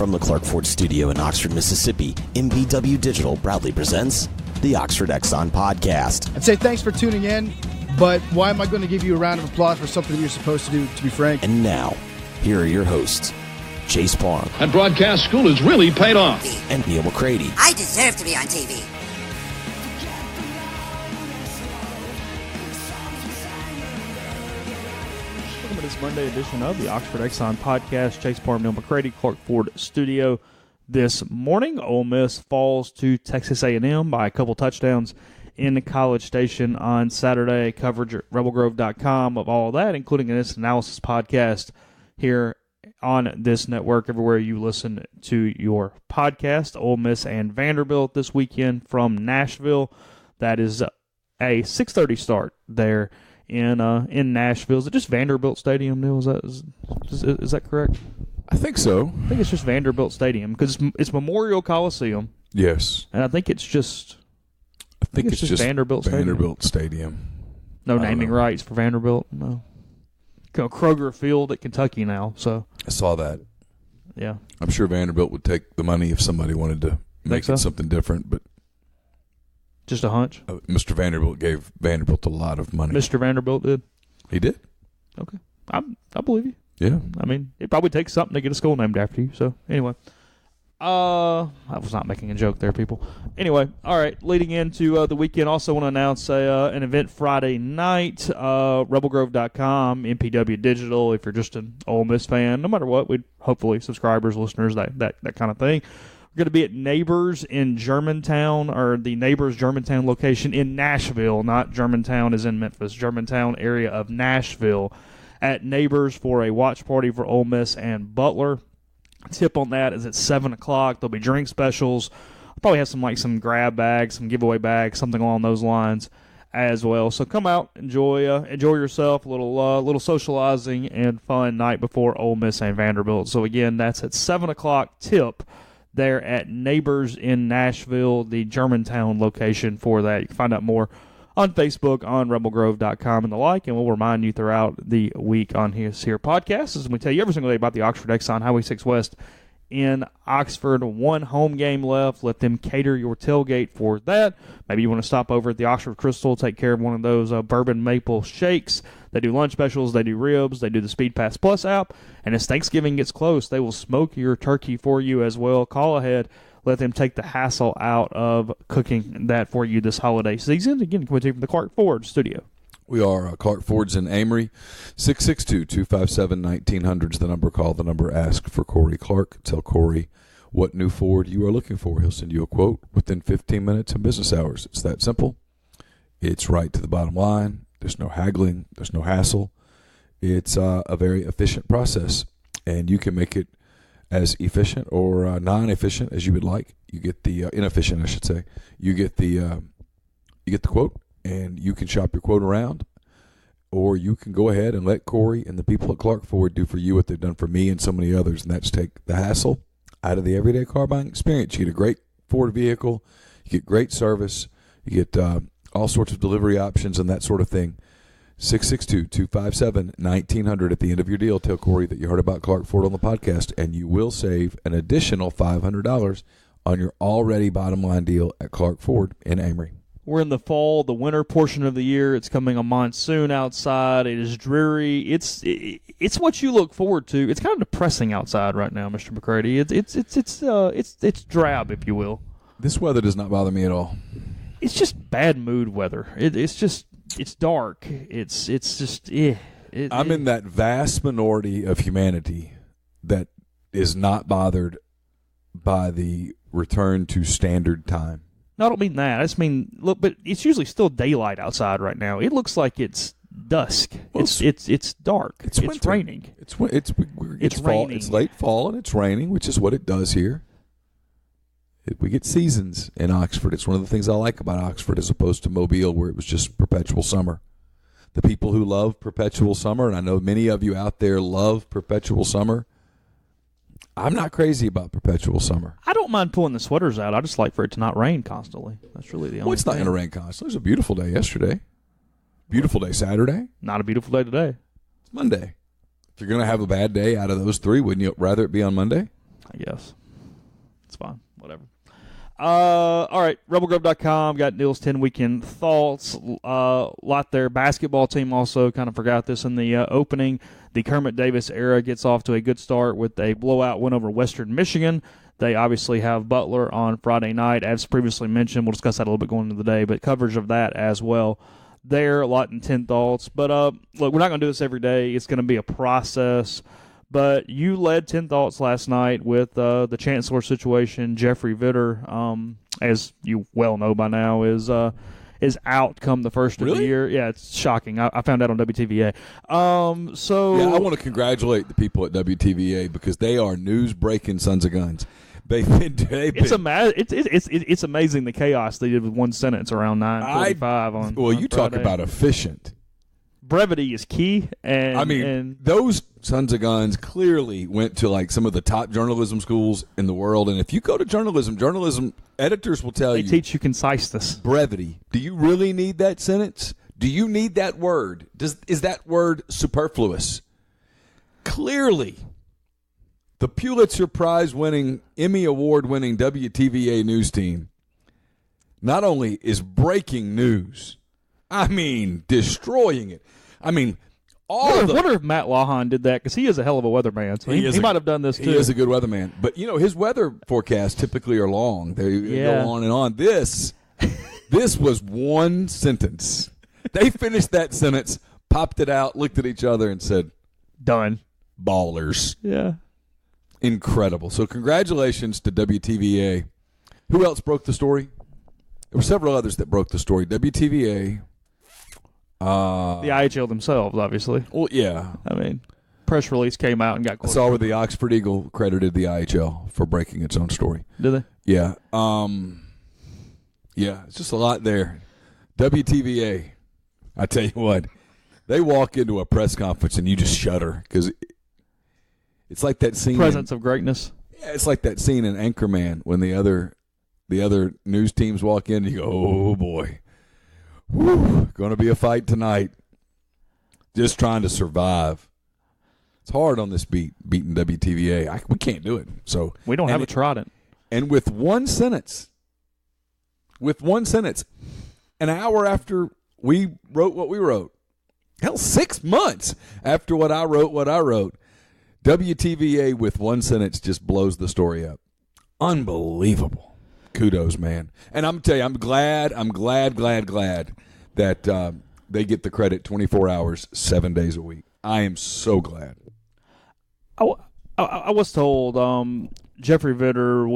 From the Clark Ford Studio in Oxford, Mississippi, MBW Digital proudly presents the Oxford Exxon Podcast. I'd say thanks for tuning in, but why am I going to give you a round of applause for something you're supposed to do, to be frank? And now, here are your hosts, Chase Parham. And broadcast school has really paid off. And Neal McCready. I deserve to be on TV. Welcome to this Monday edition of the Oxford Exxon Podcast. Chase Parham, Neal McCready, Clark Ford Studio. This morning, Ole Miss falls to Texas A&M by a couple touchdowns in the College Station on Saturday. Coverage at rebelgrove.com of all that, including this analysis podcast here on this network, everywhere you listen to your podcast. Ole Miss and Vanderbilt this weekend from Nashville. That is a 6:30 start there in Nashville. Is it just Vanderbilt Stadium, Neal? Is that correct? I think so. I think it's just Vanderbilt Stadium because it's Memorial Coliseum. Yes. And I think it's just Vanderbilt Stadium. No naming rights for Vanderbilt. No. Kroger Field at Kentucky now. So I saw that. Yeah. I'm sure Vanderbilt would take the money if somebody wanted to make it something different, but just a hunch? Mr. Vanderbilt gave Vanderbilt a lot of money. Mr. Vanderbilt did? He did. Okay. I believe you. Yeah. I mean, it probably takes something to get a school named after you. So, anyway. I was not making a joke there, people. Anyway, all right, leading into the weekend, also want to announce an event Friday night, rebelgrove.com, MPW Digital, if you're just an Ole Miss fan, no matter what, we'd hopefully subscribers, listeners, that kind of thing. We're going to be at Neighbors in Germantown, or the Neighbors Germantown location in Nashville, not Germantown is in Memphis, Germantown area of Nashville, at Neighbors for a watch party for Ole Miss and Butler. Tip on that is at 7 o'clock. There'll be drink specials. I'll probably have some grab bags, some giveaway bags, something along those lines as well. So come out, enjoy yourself, a little socializing and fun night before Ole Miss and Vanderbilt. So again, that's at 7 o'clock. Tip there at Neighbors in Nashville, the Germantown location for that. You can find out more on Facebook, on rebelgrove.com and the like, and we'll remind you throughout the week on his here podcast as we tell you every single day about the Oxford Exxon Highway 6 West in Oxford. One home game left. Let them cater your tailgate for that. Maybe you want to stop over at the Oxford Crystal, take care of one of those bourbon maple shakes. They do lunch specials, they do ribs, they do the Speed Pass Plus app, and as Thanksgiving gets close, they will smoke your turkey for you as well. Call ahead. Let them take the hassle out of cooking that for you this holiday season. Again, coming to you from the Clark Ford Studio. We are Clark Ford's in Amory. 662-257-1900 is the number. Call the number. Ask for Corey Clark. Tell Corey what new Ford you are looking for. He'll send you a quote within 15 minutes of business hours. It's that simple. It's right to the bottom line. There's no haggling. There's no hassle. It's a very efficient process, and you can make it as efficient or non-efficient as you would like. You get the inefficient, I should say. You get the quote, and you can shop your quote around, or you can go ahead and let Corey and the people at Clark Ford do for you what they've done for me and so many others, and that's take the hassle out of the everyday car buying experience. You get a great Ford vehicle, you get great service, you get all sorts of delivery options and that sort of thing. 662-257-1900 at the end of your deal. Tell Corey that you heard about Clark Ford on the podcast, and you will save an additional $500 on your already bottom line deal at Clark Ford in Amory. We're in the fall, the winter portion of the year. It's coming a monsoon outside. It is dreary. It's what you look forward to. It's kind of depressing outside right now, Mr. McCready. It's drab, if you will. This weather does not bother me at all. It's just bad mood weather. It's dark. It's just I'm in that vast minority of humanity that is not bothered by the return to standard time. No, I don't mean that. I just mean, look, but it's usually still daylight outside right now. It looks like it's dusk. Well, it's dark. It's raining. It's fall. Raining. It's late fall and it's raining, which is what it does here. We get seasons in Oxford. It's one of the things I like about Oxford as opposed to Mobile, where it was just perpetual summer. The people who love perpetual summer, and I know many of you out there love perpetual summer, I'm not crazy about perpetual summer. I don't mind pulling the sweaters out. I just like for it to not rain constantly. That's really the only thing. Well, it's not going to rain constantly. It was a beautiful day yesterday. Beautiful day Saturday. Not a beautiful day today. It's Monday. If you're going to have a bad day out of those three, wouldn't you rather it be on Monday? I guess. It's fine. Whatever. All right, RebelGrove.com got Neal's 10 weekend thoughts. Lot there. Basketball team also kind of forgot this in the opening. The Kermit Davis era gets off to a good start with a blowout win over Western Michigan. They obviously have Butler on Friday night, as previously mentioned. We'll discuss that a little bit going into the day, but coverage of that as well. There, a lot in 10 thoughts. But look, we're not going to do this every day. It's going to be a process. But you led 10 thoughts last night with the chancellor situation. Jeffrey Vitter, as you well know by now, is out come the first of the year. Yeah, it's shocking. I found out on WTVA. I want to congratulate the people at WTVA because they are news-breaking sons of guns. It's amazing the chaos they did with one sentence around 9:45 on. Well, you Friday. talk about efficient. Brevity is key, and those sons of guns clearly went to like some of the top journalism schools in the world. And if you go to journalism editors will tell they you teach you conciseness, brevity. Do you really need that sentence? Do you need that word? Is that word superfluous? Clearly, the Pulitzer Prize-winning, Emmy Award-winning WTVA news team not only is breaking news, I mean, destroying it. I mean, I wonder if Matt Lawhon did that because he is a hell of a weatherman. So he might have done this too. He is a good weatherman. But, his weather forecasts typically are long. They go on and on. This was one sentence. They finished that sentence, popped it out, looked at each other, and said, done. Ballers. Yeah. Incredible. So congratulations to WTVA. Who else broke the story? There were several others that broke the story. WTVA. The IHL themselves, obviously. Well, yeah. I mean, press release came out and got I saw where the Oxford Eagle credited the IHL for breaking its own story. Did they? Yeah. Yeah, it's just a lot there. WTVA, I tell you what, they walk into a press conference and you just shudder because it's like that scene. Presence of greatness. Yeah, it's like that scene in Anchorman when the other news teams walk in and you go, oh, boy. Whew, going to be a fight tonight. Just trying to survive. It's hard on this beating WTVA. We can't do it. So we don't have a trident. And with one sentence, an hour after we wrote what we wrote, hell, 6 months after what I wrote, WTVA with one sentence just blows the story up. Unbelievable. Kudos, man. And I'm telling you, I'm glad that they get the credit 24 hours, 7 days a week. I am so glad. I was told Jeffrey Vitter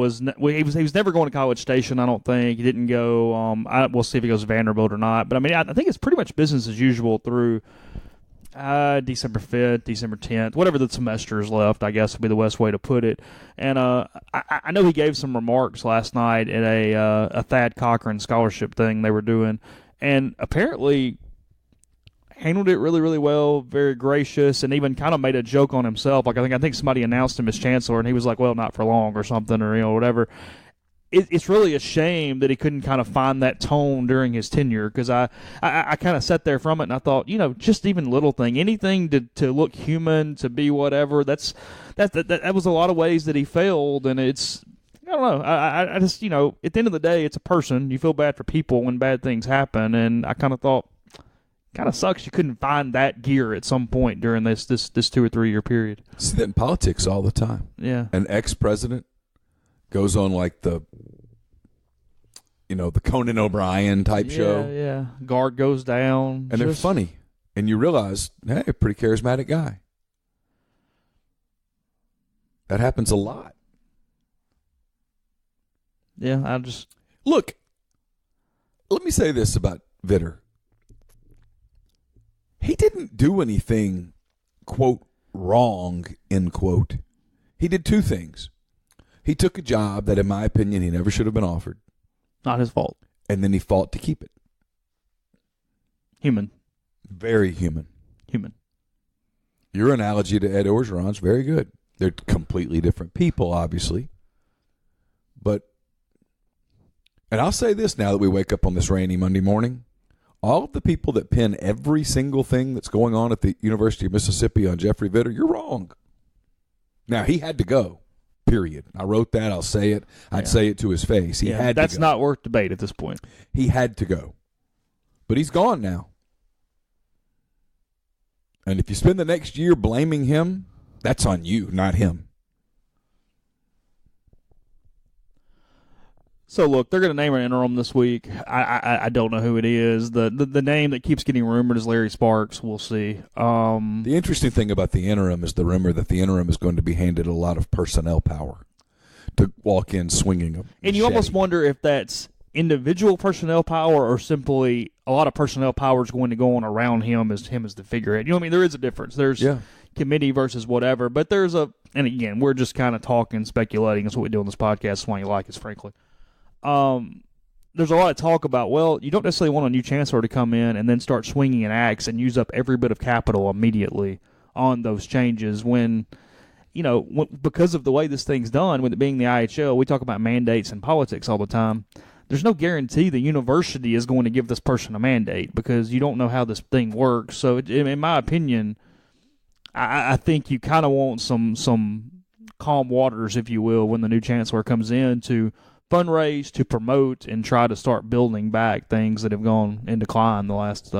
he was never going to College Station. I don't think he didn't go. We'll see if he goes to Vanderbilt or not. But I mean, I think it's pretty much business as usual through December 5th, December 10th, whatever the semester is left, I guess would be the best way to put it. And I know he gave some remarks last night at a Thad Cochran scholarship thing they were doing, and apparently handled it really, really well, very gracious, and even kind of made a joke on himself. Like I think somebody announced him as chancellor, and he was like, well, not for long or something, or whatever. It's really a shame that he couldn't kind of find that tone during his tenure, because I kind of sat there from it and I thought, just even little thing, anything to look human, to be whatever, that was a lot of ways that he failed, and it's, I don't know, I just, at the end of the day, it's a person. You feel bad for people when bad things happen, and I kind of thought, kind of sucks you couldn't find that gear at some point during this 2 or 3 year period. See that in politics all the time. Yeah. An ex-president goes on like the Conan O'Brien type show. Yeah. Guard goes down. And they're funny. And you realize, hey, a pretty charismatic guy. That happens a lot. Yeah, Look, let me say this about Vitter. He didn't do anything, quote, wrong, end quote. He did two things. He took a job that, in my opinion, he never should have been offered. Not his fault. And then he fought to keep it. Human. Very human. Human. Your analogy to Ed Orgeron's very good. They're completely different people, obviously. And I'll say this now that we wake up on this rainy Monday morning. All of the people that pin every single thing that's going on at the University of Mississippi on Jeffrey Vitter, you're wrong. Now, he had to go. period. I wrote that. I'll say it. I'd say it to his face. He had to go. That's not worth debate at this point. He had to go. But he's gone now. And if you spend the next year blaming him, that's on you, not him. So, look, they're going to name an interim this week. I don't know who it is. The name that keeps getting rumored is Larry Sparks. We'll see. The interesting thing about the interim is the rumor that the interim is going to be handed a lot of personnel power to walk in swinging a And you almost wonder if that's individual personnel power or simply a lot of personnel power is going to go on around him as the figurehead. You know what I mean? There is a difference. There's committee versus whatever. But there's and again, we're just kind of talking, speculating. That's what we do on this podcast. That's why you like us, frankly. There's a lot of talk about, well, you don't necessarily want a new chancellor to come in and then start swinging an axe and use up every bit of capital immediately on those changes when, because of the way this thing's done, with it being the IHL, we talk about mandates and politics all the time. There's no guarantee the university is going to give this person a mandate because you don't know how this thing works. So, in my opinion, I think you kind of want some calm waters, if you will, when the new chancellor comes in to fundraise, to promote, and try to start building back things that have gone in decline the last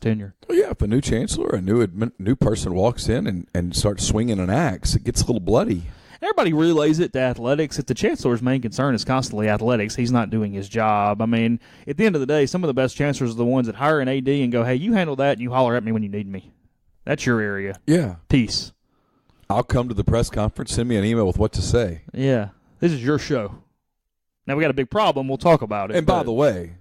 tenure. Well, yeah, if a new chancellor, a new person walks in and starts swinging an axe, it gets a little bloody. Everybody relays it to athletics. If the chancellor's main concern is constantly athletics, he's not doing his job. I mean, at the end of the day, some of the best chancellors are the ones that hire an AD and go, hey, you handle that and you holler at me when you need me. That's your area. Yeah. Peace. I'll come to the press conference, send me an email with what to say. Yeah. This is your show. Now, we got a big problem. We'll talk about it. And by the way,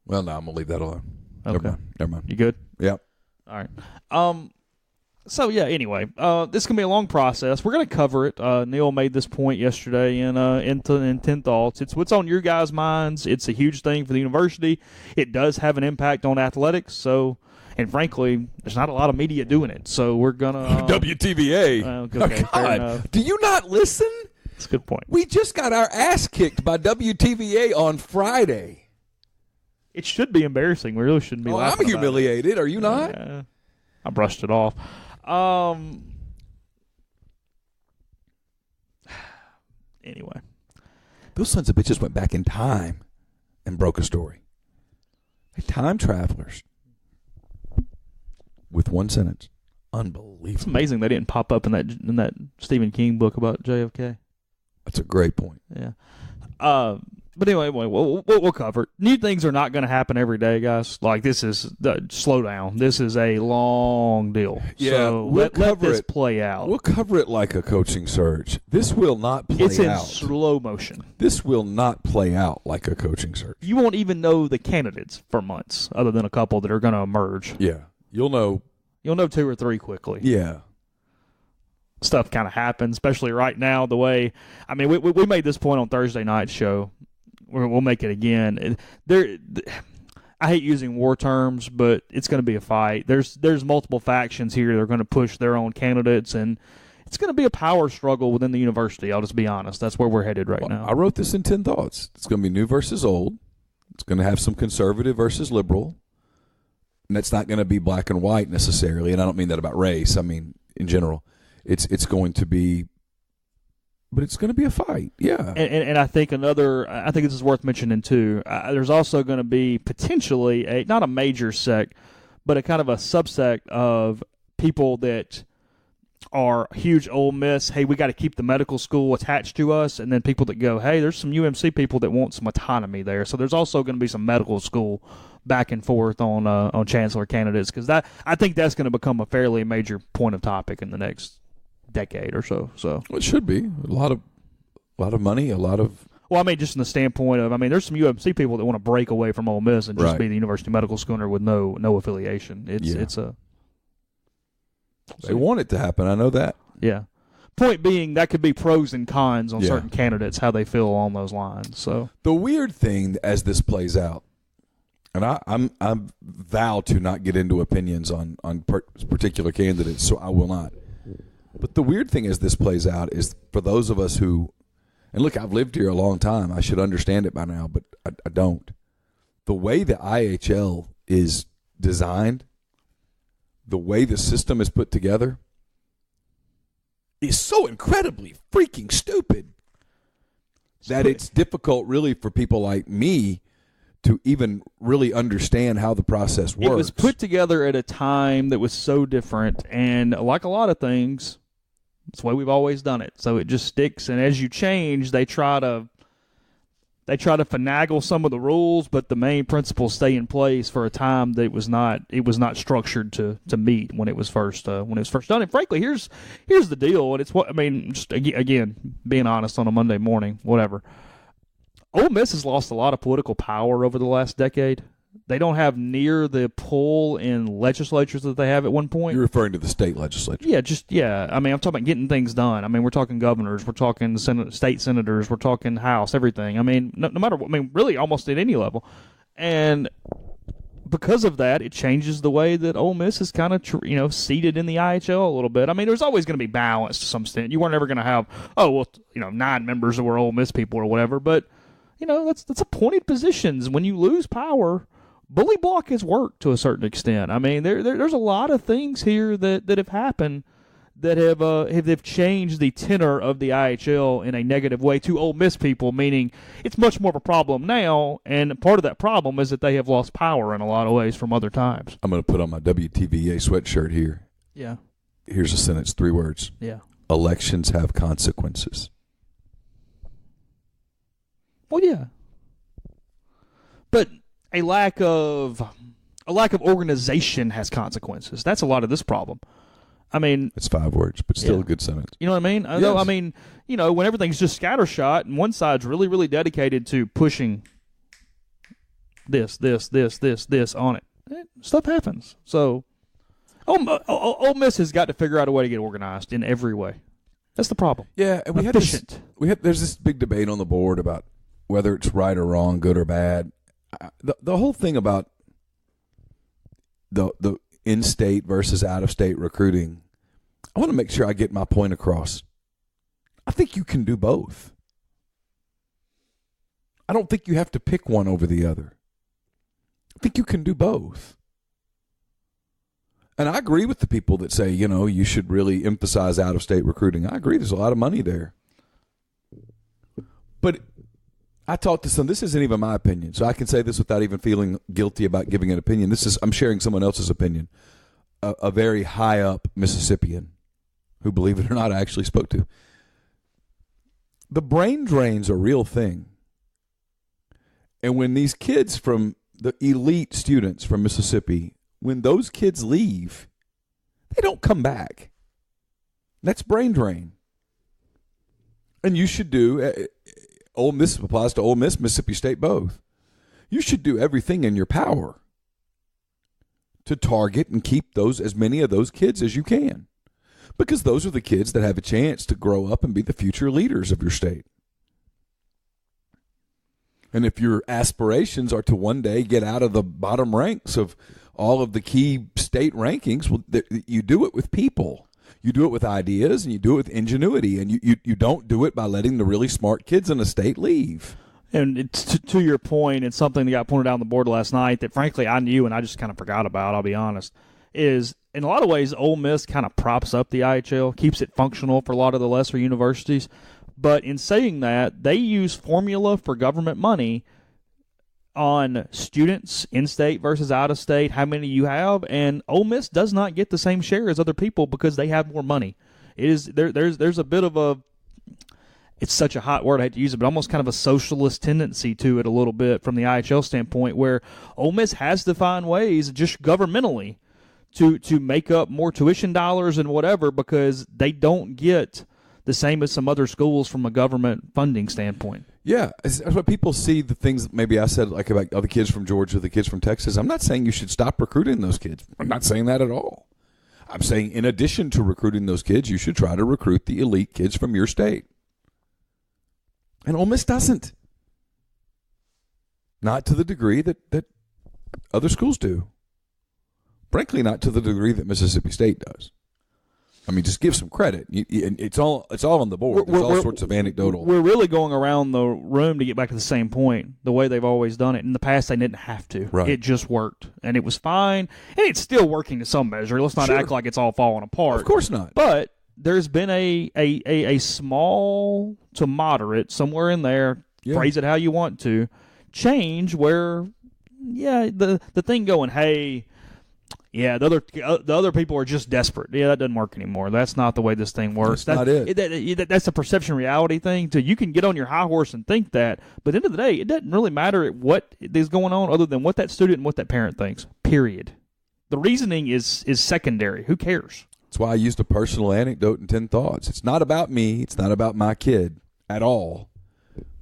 well, no, I'm going to leave that alone. Okay. Never mind. You good? Yep. All right. So, yeah, anyway, this can be a long process. We're going to cover it. Neal made this point yesterday in 10 Thoughts. It's what's on your guys' minds. It's a huge thing for the university. It does have an impact on athletics. So, and frankly, there's not a lot of media doing it. So we're going to WTVA. Okay, fair God, do you not listen? That's a good point. We just got our ass kicked by WTVA on Friday. It should be embarrassing. We really shouldn't be laughing I'm humiliated. Are you not? I brushed it off. Anyway. Those sons of bitches went back in time and broke a story. They're time travelers. With one sentence. Unbelievable. It's amazing they didn't pop up in that Stephen King book about JFK. That's a great point. Yeah. But anyway, we'll cover it. New things are not going to happen every day, guys. Like, this is slow down. This is a long deal. Yeah, so let this play out. We'll cover it like a coaching search. This will not play out. It's in slow motion. This will not play out like a coaching search. You won't even know the candidates for months, other than a couple that are going to emerge. Yeah, you'll know 2 or 3 quickly. Yeah. Stuff kind of happens, especially right now. The way, I mean, we made this point on Thursday night's show. We'll make it again. I hate using war terms, but it's going to be a fight. There's multiple factions here that are going to push their own candidates, and it's going to be a power struggle within the university. I'll just be honest. That's where we're headed now. I wrote this in 10 Thoughts. It's going to be new versus old. It's going to have some conservative versus liberal. And that's not going to be black and white necessarily, and I don't mean that about race. I mean in general. It's going to be, but it's going to be a fight, yeah. And I think I think this is worth mentioning too. There's also going to be potentially not a major sect, but a kind of a subsect of people that are huge Ole Miss. Hey, we got to keep the medical school attached to us, and then people that go, hey, there's some UMC people that want some autonomy there. So there's also going to be some medical school back and forth on chancellor candidates because I think that's going to become a fairly major point of topic in the next decade or so. So well, it should be a lot of money, a lot of. Well, I mean, just in the standpoint of, there's some UMC people that want to break away from Ole Miss and just be the university medical schooner with no affiliation. They want it to happen. I know that. Yeah. Point being, that could be pros and cons on certain candidates, how they feel along those lines. So the weird thing as this plays out, and I'm vow to not get into opinions on particular candidates, so I will not. But the weird thing as this plays out is for those of us who, and look, I've lived here a long time. I should understand it by now, but I don't. The way the IHL is designed, the way the system is put together, is so incredibly freaking stupid that it's difficult really for people like me to even really understand how the process works. It was put together at a time that was so different, and like a lot of things, it's the way we've always done it. So it just sticks, and as you change, they try to finagle some of the rules, but the main principles stay in place for a time that it was not structured to meet when it was first done. And frankly, here's the deal, and it's what I mean. Just again, being honest on a Monday morning, whatever. Ole Miss has lost a lot of political power over the last decade. They don't have near the pull in legislatures that they have at one point. You're referring to the state legislature. Yeah. I mean, I'm talking about getting things done. I mean, we're talking governors, we're talking state senators, we're talking House, everything. I mean, no matter what. I mean, really, almost at any level. And because of that, it changes the way that Ole Miss is kind of seated in the IHL a little bit. I mean, there's always going to be balance to some extent. You weren't ever going to have 9 members that were Ole Miss people or whatever, but. That's appointed positions. When you lose power, bully block has worked to a certain extent. I mean, there's a lot of things here that have happened that have changed the tenor of the IHL in a negative way to Ole Miss people, meaning it's much more of a problem now, and part of that problem is that they have lost power in a lot of ways from other times. I'm going to put on my WTVA sweatshirt here. Yeah. Here's a sentence, 3 words. Yeah. Elections have consequences. Well, yeah, but a lack of organization has consequences. That's a lot of this problem. I mean, it's 5 words, but still a good sentence. You know what I mean? Yes. I mean, when everything's just scattershot, and one side's really, really dedicated to pushing this on it, stuff happens. So, Ole Miss has got to figure out a way to get organized in every way. That's the problem. Yeah, and there's this big debate on the board about whether it's right or wrong, good or bad. The whole thing about the in-state versus out-of-state recruiting, I want to make sure I get my point across. I think you can do both. I don't think you have to pick one over the other. I think you can do both. And I agree with the people that say, you should really emphasize out-of-state recruiting. I agree. There's a lot of money there. But I talked to some, this isn't even my opinion, so I can say this without even feeling guilty about giving an opinion. I'm sharing someone else's opinion. A very high up Mississippian who, believe it or not, I actually spoke to. The brain drain's a real thing. And when these kids from the elite students from Mississippi, when those kids leave, they don't come back. That's brain drain. And you should do, Ole Miss applies to Ole Miss, Mississippi State, both. You should do everything in your power to target and keep as many of those kids as you can. Because those are the kids that have a chance to grow up and be the future leaders of your state. And if your aspirations are to one day get out of the bottom ranks of all of the key state rankings, well, you do it with people. You do it with ideas, and you do it with ingenuity, and you don't do it by letting the really smart kids in the state leave. And it's to your point, it's something that got pointed out on the board last night that, frankly, I knew and I just kind of forgot about, I'll be honest, is in a lot of ways Ole Miss kind of props up the IHL, keeps it functional for a lot of the lesser universities. But in saying that, they use formula for government money on students in-state versus out-of-state, how many you have, and Ole Miss does not get the same share as other people because they have more money. It is there's a bit of a, it's such a hot word, I hate to use it, but almost kind of a socialist tendency to it a little bit from the IHL standpoint, where Ole Miss has to find ways just governmentally to make up more tuition dollars and whatever, because they don't get the same as some other schools from a government funding standpoint. Yeah, that's what people see, the things that maybe I said, like about the kids from Georgia, the kids from Texas. I'm not saying you should stop recruiting those kids. I'm not saying that at all. I'm saying in addition to recruiting those kids, you should try to recruit the elite kids from your state. And Ole Miss doesn't. Not to the degree that other schools do. Frankly, not to the degree that Mississippi State does. I mean, just give some credit. It's all on the board. There's all sorts of anecdotal. We're really going around the room to get back to the same point, the way they've always done it. In the past, they didn't have to. Right. It just worked, and it was fine. And it's still working to some measure. Let's not act like it's all falling apart. Of course not. But there's been a small to moderate, somewhere in there, phrase it how you want to, change where, the thing going, hey, the other people are just desperate. Yeah, that doesn't work anymore. That's not the way this thing works. That's not it. That's a perception reality thing. So you can get on your high horse and think that, but at the end of the day, it doesn't really matter what is going on other than what that student and what that parent thinks, period. The reasoning is secondary. Who cares? That's why I used a personal anecdote in 10 Thoughts. It's not about me. It's not about my kid at all.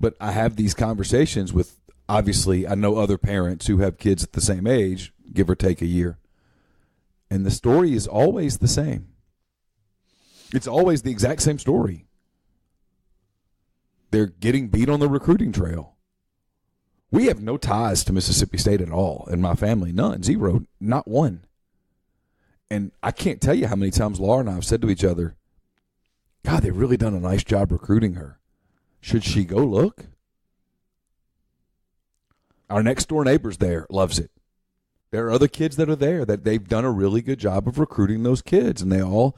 But I have these conversations with, obviously, I know other parents who have kids at the same age, give or take a year. And the story is always the same. It's always the exact same story. They're getting beat on the recruiting trail. We have no ties to Mississippi State at all in my family. None. Zero. Not one. And I can't tell you how many times Laura and I have said to each other, God, they've really done a nice job recruiting her. Should she go look? Our next door neighbor's there, loves it. There are other kids that are there that they've done a really good job of recruiting those kids, and they all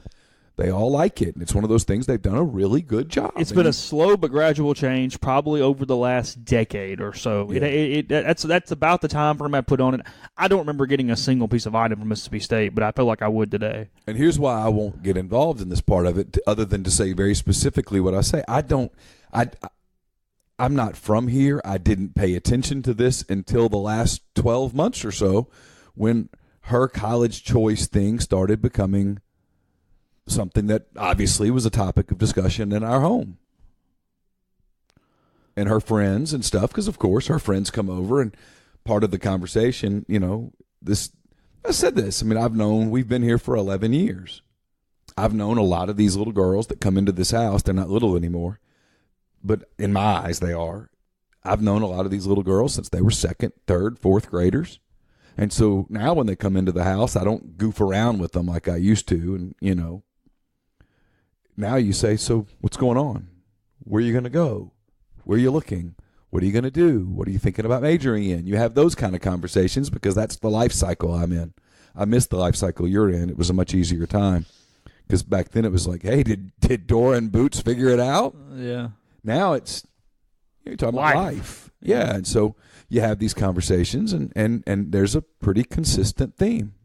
like it. And it's one of those things they've done a really good job. It's been a slow but gradual change, probably over the last decade or so. Yeah. That's about the time frame I put on it. I don't remember getting a single piece of item from Mississippi State, but I feel like I would today. And here's why I won't get involved in this part of it, other than to say very specifically what I say. I'm not from here. I didn't pay attention to this until the last 12 months or so when her college choice thing started becoming something that obviously was a topic of discussion in our home. And her friends and stuff, because, of course, her friends come over, and part of the conversation, I said this. I mean, we've been here for 11 years. I've known a lot of these little girls that come into this house. They're not little anymore. But in my eyes, they are. I've known a lot of these little girls since they were second, third, fourth graders. And so now when they come into the house, I don't goof around with them like I used to. And, now you say, so what's going on? Where are you going to go? Where are you looking? What are you going to do? What are you thinking about majoring in? You have those kind of conversations because that's the life cycle I'm in. I missed the life cycle you're in. It was a much easier time because back then it was like, hey, did Dora and Boots figure it out? Yeah. Now you're talking about life. Yeah, and so you have these conversations, and there's a pretty consistent theme.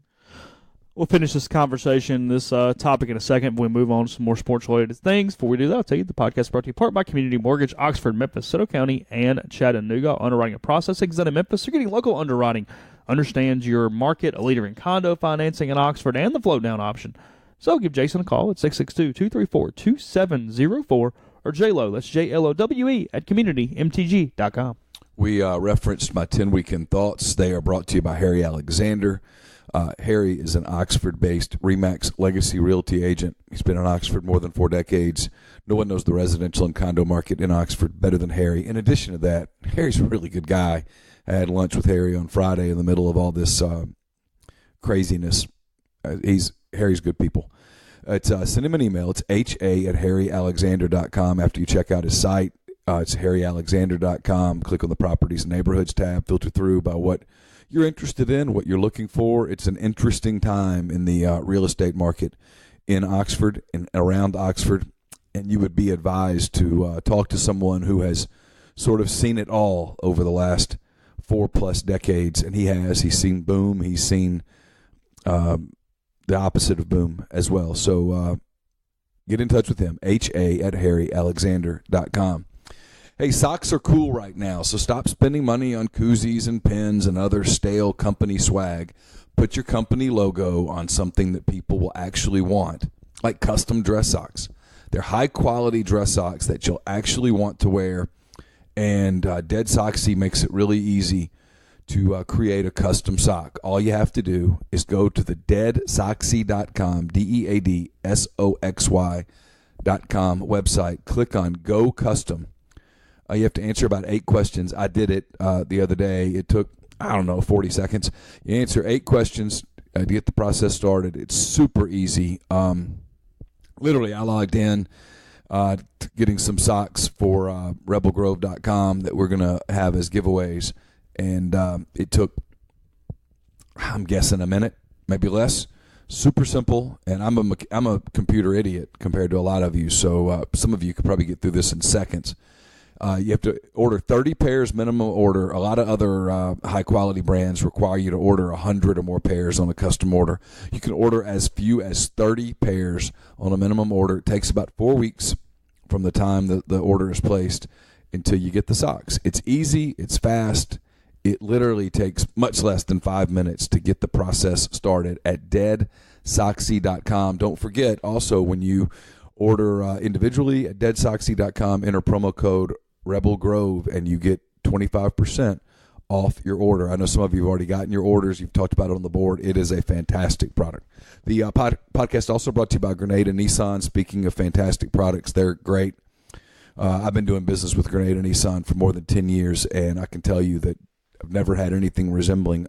We'll finish this conversation, this topic in a second. When we move on to some more sports-related things. Before we do that, I'll tell you the podcast brought to you part by Community Mortgage, Oxford, Memphis, Soto County, and Chattanooga. Underwriting and processing is done in Memphis. You're getting local underwriting. Understands your market, a leader in condo financing in Oxford, and the float-down option. So give Jason a call at 662-234-2704. Or JLO, that's JLOWE at communitymtg.com. We referenced my 10 Weekend Thoughts. They are brought to you by Harry Alexander. Harry is an Oxford-based RE/MAX legacy realty agent. He's been in Oxford more than 4 decades. No one knows the residential and condo market in Oxford better than Harry. In addition to that, Harry's a really good guy. I had lunch with Harry on Friday in the middle of all this craziness. Harry's good people. Send him an email. It's ha@harryalexander.com. After you check out his site, it's harryalexander.com. Click on the Properties and Neighborhoods tab. Filter through by what you're interested in, what you're looking for. It's an interesting time in the real estate market in Oxford and around Oxford, and you would be advised to talk to someone who has sort of seen it all over the last 4+ decades, and he has. He's seen boom. He's seen the opposite of boom as well. So get in touch with him, ha@harryalexander.com. Hey, socks are cool right now, so stop spending money on koozies and pins and other stale company swag. Put your company logo on something that people will actually want, like custom dress socks. They're high-quality dress socks that you'll actually want to wear, and Dead Soxy makes it really easy to create a custom sock. All you have to do is go to the deadsoxy.com, DEADSOXY.com website. Click on Go Custom. You have to answer about 8 questions. I did it the other day. It took, 40 seconds. You answer 8 questions to get the process started. It's super easy. Literally, I logged in getting some socks for rebelgrove.com that we're going to have as giveaways. And it took, I'm guessing, a minute, maybe less. Super simple, and I'm a computer idiot compared to a lot of you, so some of you could probably get through this in seconds. You have to order 30 pairs minimum order. A lot of other high-quality brands require you to order 100 or more pairs on a custom order. You can order as few as 30 pairs on a minimum order. It takes about 4 weeks from the time the order is placed until you get the socks. It's easy. It's fast. It literally takes much less than 5 minutes to get the process started at deadsocksy.com. Don't forget, also, when you order individually at deadsocksy.com, enter promo code Rebel Grove, and you get 25% off your order. I know some of you have already gotten your orders. You've talked about it on the board. It is a fantastic product. The podcast also brought to you by Grenada Nissan. Speaking of fantastic products, they're great. I've been doing business with Grenada Nissan for more than 10 years, and I can tell you that I've never had anything resembling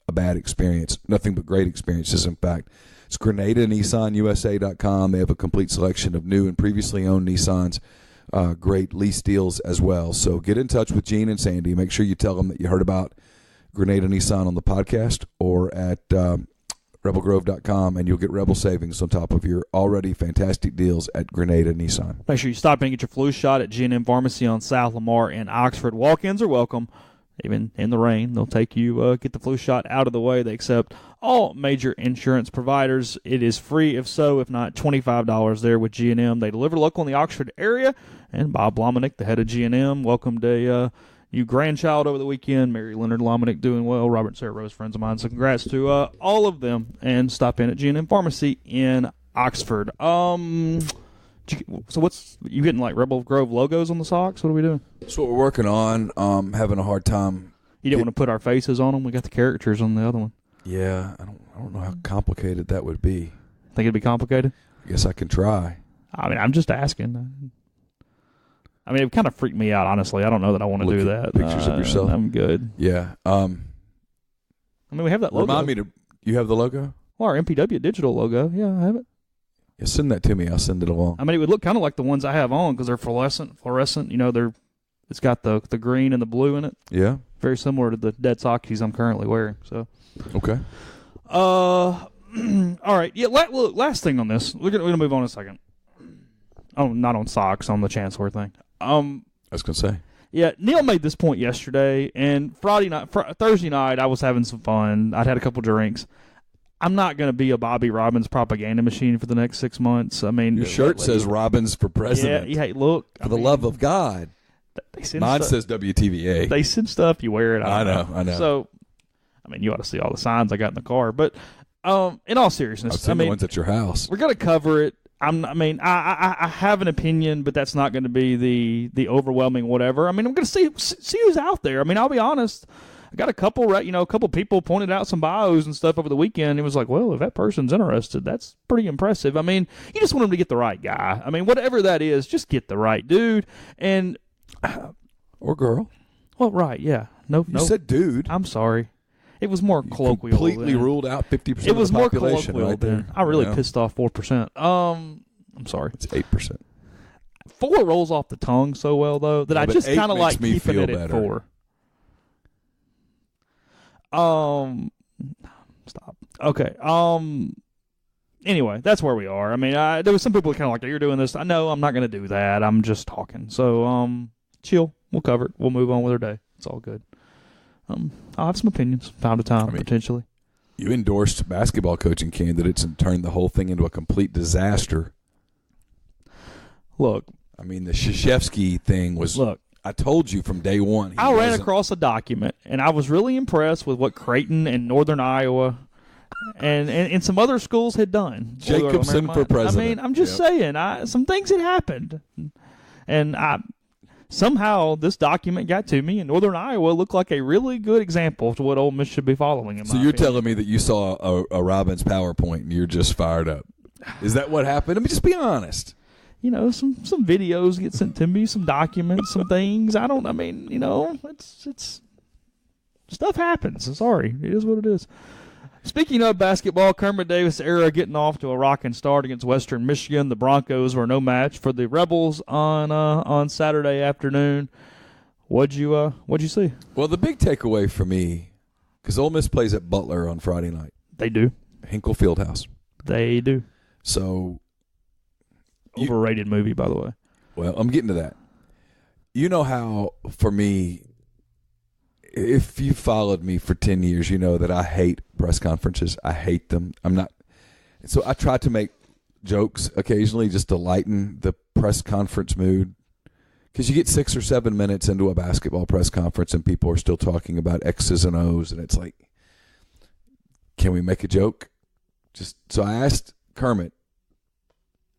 a bad experience. Nothing but great experiences, in fact. It's GrenadaNissanUSA.com. They have a complete selection of new and previously owned Nissans. Great lease deals as well. So get in touch with Gene and Sandy. Make sure you tell them that you heard about Grenada Nissan on the podcast or at rebelgrove.com, and you'll get Rebel savings on top of your already fantastic deals at Grenada Nissan. Make sure you stop in and get your flu shot at G&M Pharmacy on South Lamar in Oxford. Walk-ins are welcome. Even in the rain, they'll take you, get the flu shot out of the way. They accept all major insurance providers. It is free, if not $25 there with G&M. They deliver local in the Oxford area. And Bob Lomenick, the head of G&M, welcomed a new grandchild over the weekend. Mary Leonard Lomenick doing well. Robert and Sarah Rose, friends of mine. So congrats to all of them. And stop in at G&M Pharmacy in Oxford. So what's you getting, like Rebel Grove logos on the socks? What are we doing? That's what we're working on. Having a hard time. You didn't want to put our faces on them? We got the characters on the other one. Yeah, I don't know how complicated that would be. Think it'd be complicated? I guess I can try. I mean, I'm just asking. I mean, it kind of freaked me out, honestly. I don't know that I want to do that. Pictures of yourself. I'm good. Yeah. I mean, we have that logo. Remind me you have the logo? Well, our MPW digital logo. Yeah, I have it. Yeah, send that to me. I'll send it along. I mean, it would look kind of like the ones I have on because they're fluorescent. You know, it's got the green and the blue in it. Yeah. Very similar to the Dead Sockies I'm currently wearing. So. Okay. All right. Yeah. Look, last thing on this. We're gonna move on in a second. Oh, not on socks. On the chancellor thing. I was gonna say. Yeah, Neal made this point yesterday, and Thursday night, I was having some fun. I'd had a couple drinks. I'm not going to be a Bobby Robbins propaganda machine for the next 6 months. I mean, your shirt says Robbins for president. Yeah. Hey, look, for the love of God. Mine says WTVA. They send stuff. You wear it. I know. So, I mean, you ought to see all the signs I got in the car. But in all seriousness, I've seen the ones at your house. We're going to cover it. I have an opinion, but that's not going to be the overwhelming whatever. I mean, I'm going to see who's out there. I mean, I'll be honest. I got a couple people pointed out some bios and stuff over the weekend. It was like, well, if that person's interested, that's pretty impressive. I mean, you just want them to get the right guy. I mean, whatever that is, just get the right dude and or girl. Well, right, yeah. No, you said dude. I'm sorry. It was more colloquial. Completely ruled out 50% of the population. It was more colloquial right there. I really pissed off 4%. I'm sorry. It's 8%. 4 rolls off the tongue so well though that I just kind of like keeping it at 4. Stop. Okay. Anyway, that's where we are. I mean, there was some people kind of like, you're doing this. I know I'm not going to do that. I'm just talking. So, chill. We'll cover it. We'll move on with our day. It's all good. I'll have some opinions time to time, potentially. You endorsed basketball coaching candidates and turned the whole thing into a complete disaster. Look. I mean, the Krzyzewski thing was... Look. I told you from day one. I ran across a document, and I was really impressed with what Creighton and Northern Iowa and some other schools had done. Jacobson for president. I mean, I'm just saying, some things had happened. And somehow this document got to me, and Northern Iowa looked like a really good example to what Ole Miss should be following. So you're telling me that you saw a Robbins PowerPoint, and you're just fired up. Is that what happened? I mean, just be honest. You know, some videos get sent to me, some documents, some things. It's stuff happens. Sorry, it is what it is. Speaking of basketball, Kermit Davis era getting off to a rocking start against Western Michigan. The Broncos were no match for the Rebels on Saturday afternoon. What'd you see? Well, the big takeaway for me, because Ole Miss plays at Butler on Friday night. They do. Hinkle Fieldhouse. They do. So, Overrated movie, by the way. Well, I'm getting to that. You know how, for me, if you followed me for 10 years, you know that I hate press conferences. I hate them. So I try to make jokes occasionally just to lighten the press conference mood. Because you get 6 or 7 minutes into a basketball press conference and people are still talking about X's and O's, and it's like, can we make a joke? So I asked Kermit.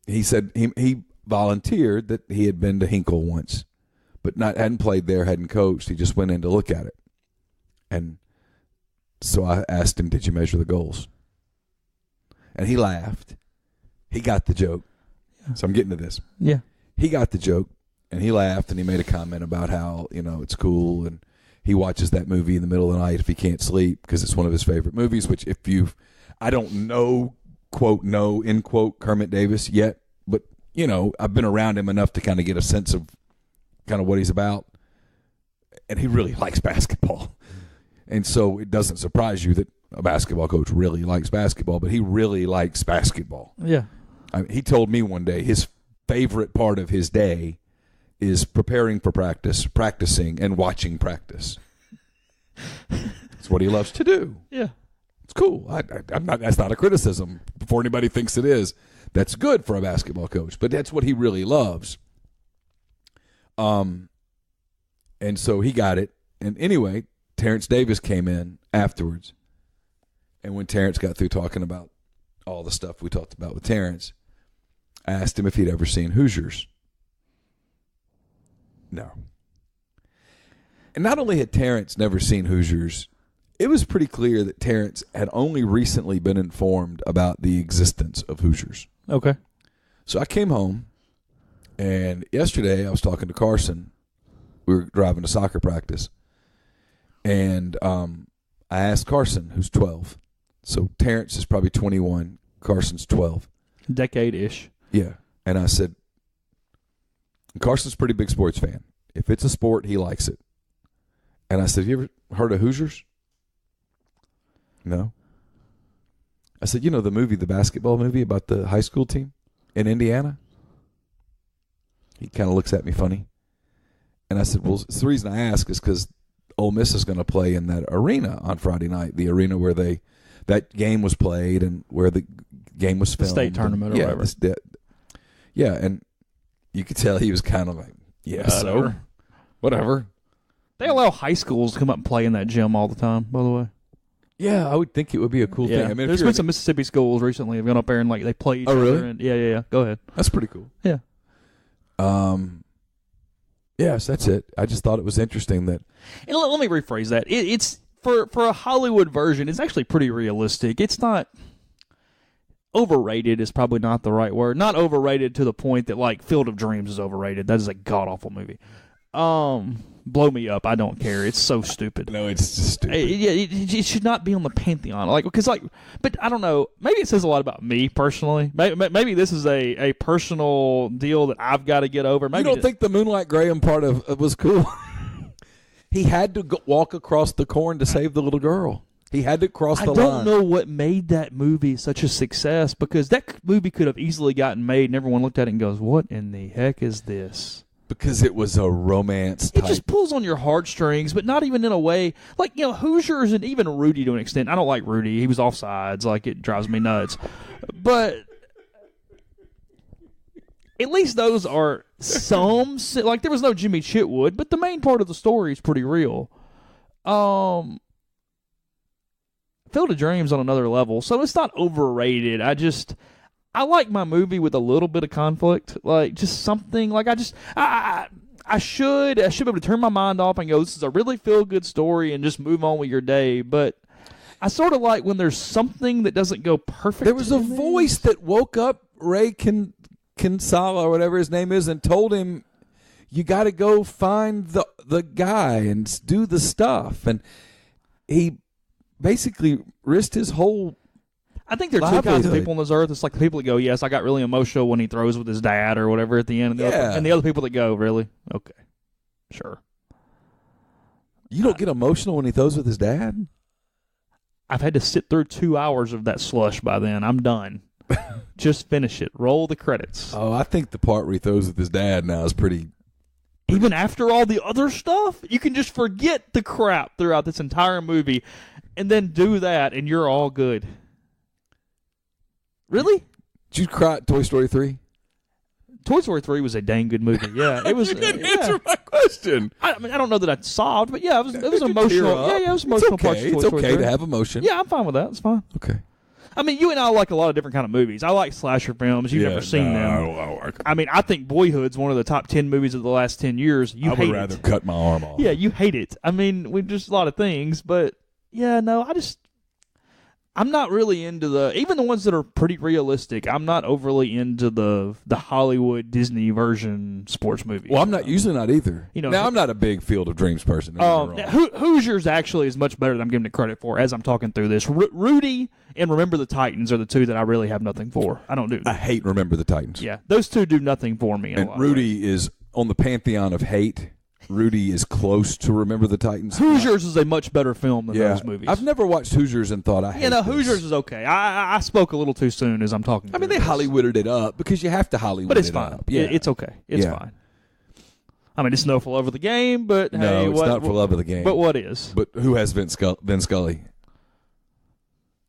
He said he volunteered that he had been to Hinkle once, but hadn't played there, hadn't coached. He just went in to look at it. And so I asked him, did you measure the goals? And he laughed. He got the joke. Yeah. So I'm getting to this. Yeah. He got the joke, and he laughed, and he made a comment about how, it's cool, and he watches that movie in the middle of the night if he can't sleep because it's one of his favorite movies, which I don't know, quote, end quote, Kermit Davis yet, but, I've been around him enough to kind of get a sense of kind of what he's about, and he really likes basketball. And so it doesn't surprise you that a basketball coach really likes basketball, but he really likes basketball. Yeah. He told me one day his favorite part of his day is preparing for practice, practicing, and watching practice. It's what he loves to do. Yeah. It's cool. That's not a criticism before anybody thinks it is. That's good for a basketball coach, but that's what he really loves. And so he got it. And anyway, Terrence Davis came in afterwards. And when Terrence got through talking about all the stuff we talked about with Terrence, I asked him if he'd ever seen Hoosiers. No. And not only had Terrence never seen Hoosiers, it was pretty clear that Terrence had only recently been informed about the existence of Hoosiers. Okay. So I came home, and yesterday I was talking to Carson. We were driving to soccer practice, and I asked Carson, who's 12. So Terrence is probably 21. Carson's 12. Decade-ish. Yeah. And I said, Carson's a pretty big sports fan. If it's a sport, he likes it. And I said, have you ever heard of Hoosiers? No. I said, the basketball movie about the high school team in Indiana? He kind of looks at me funny. And I said, well, the reason I ask is because Ole Miss is going to play in that arena on Friday night, the arena where that game was played and where the game was filmed. The state tournament or whatever. Yeah, and you could tell he was kind of like, yeah, so whatever. They allow high schools to come up and play in that gym all the time, by the way. Yeah, I would think it would be a cool thing. I mean, there's been some Mississippi schools recently have gone up there and they play each other. Really? And, yeah. Go ahead. That's pretty cool. Yeah. Yes, that's it. I just thought it was interesting that. And let me rephrase that. It's for a Hollywood version. It's actually pretty realistic. It's not overrated. Is probably not the right word. Not overrated to the point that Field of Dreams is overrated. That is a god awful movie. Blow me up. I don't care. It's so stupid. No, it's just stupid. It should not be on the pantheon. But I don't know. Maybe it says a lot about me personally. Maybe this is a personal deal that I've got to get over. Maybe you don't think the Moonlight Graham part of was cool? He had to walk across the corn to save the little girl. He had to cross the line. I don't know what made that movie such a success, because that movie could have easily gotten made and everyone looked at it and goes, what in the heck is this? Because it was a romance type. It just pulls on your heartstrings, but not even in a way Hoosiers and even Rudy to an extent. I don't like Rudy. He was offsides. It drives me nuts. But at least those are some there was no Jimmy Chitwood, but the main part of the story is pretty real. Field of Dreams on another level, so it's not overrated. I like my movie with a little bit of conflict, just something. I should be able to turn my mind off and go, this is a really feel-good story, and just move on with your day. But I sort of like when there's something that doesn't go perfect. There was a voice that woke up Ray Kinsella, or whatever his name is, and told him, you got to go find the guy and do the stuff. And he basically risked his whole. I think there are two kinds of people on this earth. It's the people that go, yes, I got really emotional when he throws with his dad or whatever at the end. And the other people that go, really? Okay. Sure. You don't get emotional when he throws with his dad? I've had to sit through 2 hours of that slush by then. I'm done. Just finish it. Roll the credits. Oh, I think the part where he throws with his dad now is pretty. Even after all the other stuff, you can just forget the crap throughout this entire movie and then do that, and you're all good. Really? Did you cry at Toy Story 3? Toy Story 3 was a dang good movie. Yeah, it was. You didn't answer my question. I mean, I don't know that I sobbed, but yeah, it was Did you emotional. tear up? Yeah, it was emotional. It's okay. Parts of Toy It's Story okay 3. to have emotion. Yeah, I'm fine with that. It's fine. Okay. I mean, you and I like a lot of different kind of movies. I like slasher films. You've never seen them. I mean, I think Boyhood's one of the top 10 movies of the last 10 years. You hate it. I would rather cut my arm off. Yeah, you hate it. I mean, we've just a lot of things, but yeah, no, I'm not really into even the ones that are pretty realistic. I'm not overly into the Hollywood Disney version sports movies. Well, I'm not usually not either. Now I'm not a big Field of Dreams person. Hoosiers actually is much better than I'm giving it credit for. As I'm talking through this, Rudy and Remember the Titans are the two that I really have nothing for. I hate Remember the Titans. Yeah, those two do nothing for me. And Rudy is on the pantheon of hate. Rudy is close to Remember the Titans. Hoosiers is a much better film than those movies. I've never watched Hoosiers and thought I hate this. Hoosiers is okay. I spoke a little too soon as I'm talking. I mean, they Hollywooded it up because you have to Hollywood but it's it fine. up. Yeah, it's okay. It's fine. I mean, it's no for love of the game, but no, it's not for love of the game. But what is? But who has Vin Scully?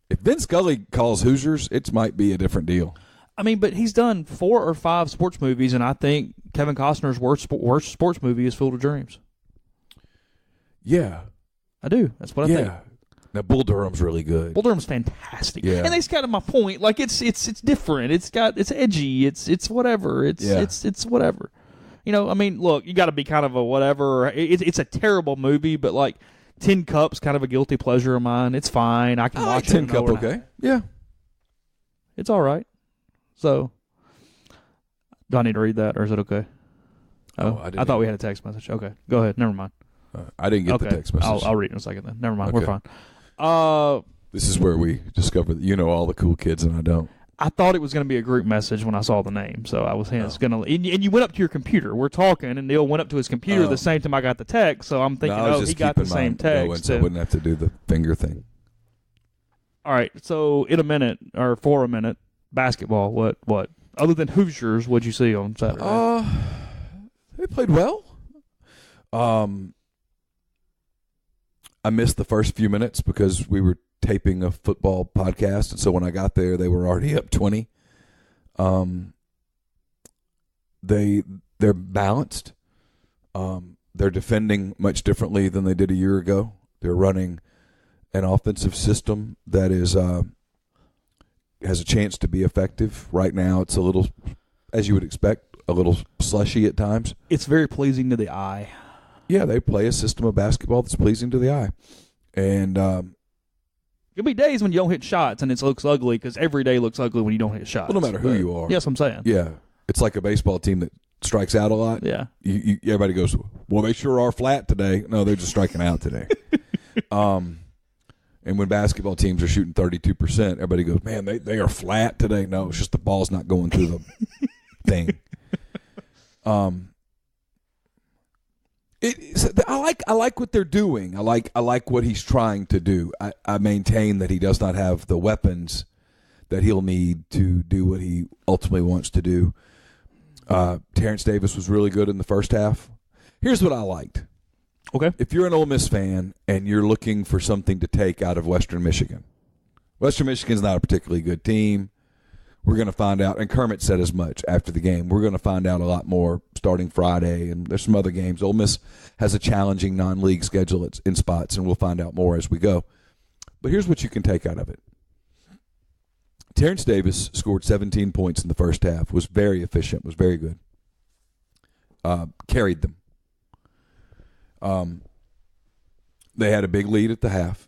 If Vin Scully calls Hoosiers, it might be a different deal. I mean, but he's done 4 or 5 sports movies, and I think Kevin Costner's worst sports movie is Field of Dreams. Yeah. I do. That's what I think. Now, Bull Durham's really good. Bull Durham's fantastic. Yeah. And that's kind of my point. Like, it's different. It's edgy. It's whatever. It's whatever. I mean, look, you got to be kind of a whatever. It's a terrible movie, but like Tin Cup's kind of a guilty pleasure of mine. It's fine. I can watch Tin Cup, okay. Yeah. It's all right. So, do I need to read that, or is it okay? I thought we had a text message. Okay, go ahead. Never mind. I didn't get the text message. I'll read it in a second then. Never mind. Okay. We're fine. This is where we discover that you know all the cool kids and I don't. I thought it was going to be a group message when I saw the name, so I was going to. And you went up to your computer. We're talking, and Neil went up to his computer the same time I got the text. So I'm thinking, he got the same text. So I wouldn't have to do the finger thing. All right. So in a minute, or for a minute, basketball. What? Other than Hoosiers, what'd you see on Saturday? They played well. I missed the first few minutes because we were taping a football podcast, and so when I got there, they were already up 20. They're balanced. They're defending much differently than they did a year ago. They're running an offensive system that is has a chance to be effective. Right now, it's a little, as you would expect, a little slushy at times. It's very pleasing to the eye. Yeah, they play a system of basketball that's pleasing to the eye. And there'll be days when you don't hit shots and it looks ugly because every day looks ugly when you don't hit shots. Well, no matter who you are. Yes, I'm saying. Yeah. It's like a baseball team that strikes out a lot. Yeah. Everybody goes, well, they sure are flat today. No, they're just striking out today. And when basketball teams are shooting 32%, everybody goes, man, they are flat today. No, it's just the ball's not going through the thing. I like what they're doing. I like what he's trying to do. I maintain that he does not have the weapons that he'll need to do what he ultimately wants to do. Terrence Davis was really good in the first half. Here's what I liked. Okay. If you're an Ole Miss fan and you're looking for something to take out of Western Michigan, Western Michigan's not a particularly good team. We're going to find out, and Kermit said as much after the game, we're going to find out a lot more starting Friday, and there's some other games. Ole Miss has a challenging non-league schedule in spots, and we'll find out more as we go. But here's what you can take out of it. Terrence Davis scored 17 points in the first half, was very efficient, was very good. Carried them. They had a big lead at the half.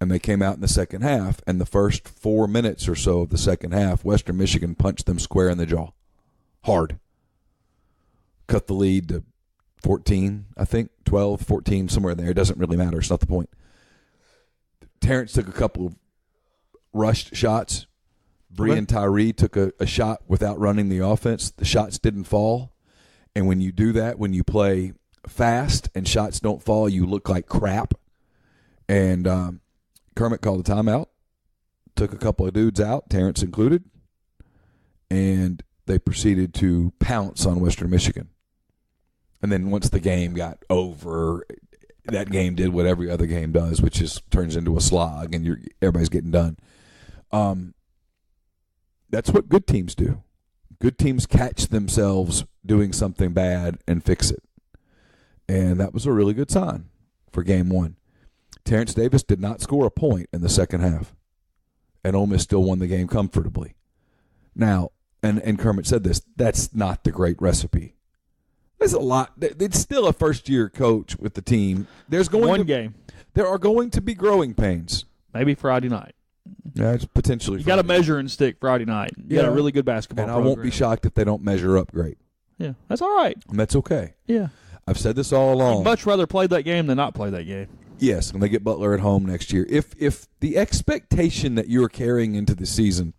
And they came out in the second half, and the first 4 minutes or so of the second half, Western Michigan punched them square in the jaw. Hard. Cut the lead to 14, I think, 12, 14, somewhere in there. It doesn't really matter. It's not the point. Terrence took a couple of rushed shots. Bree and Tyree took a shot without running the offense. The shots didn't fall. And when you do that, when you play fast and shots don't fall, you look like crap. And Kermit called a timeout, took a couple of dudes out, Terrence included, and they proceeded to pounce on Western Michigan. And then once the game got over, that game did what every other game does, which is turns into a slog, and everybody's getting done. That's what good teams do. Good teams catch themselves doing something bad and fix it. And that was a really good sign for game one. Terrence Davis did not score a point in the second half, and Ole Miss still won the game comfortably. Now, and Kermit said this, that's not the great recipe. There's a lot. It's still a first-year coach with the team. There's going game. There are going to be growing pains. Maybe Friday night. Yeah, it's potentially. You got a measuring stick Friday night. You got a really good basketball and program. I won't be shocked if they don't measure up great. Yeah, that's all right. And that's okay. Yeah. I've said this all along. I'd much rather play that game than not play that game. Yes, and they get Butler at home next year. If the expectation that you're carrying into the season,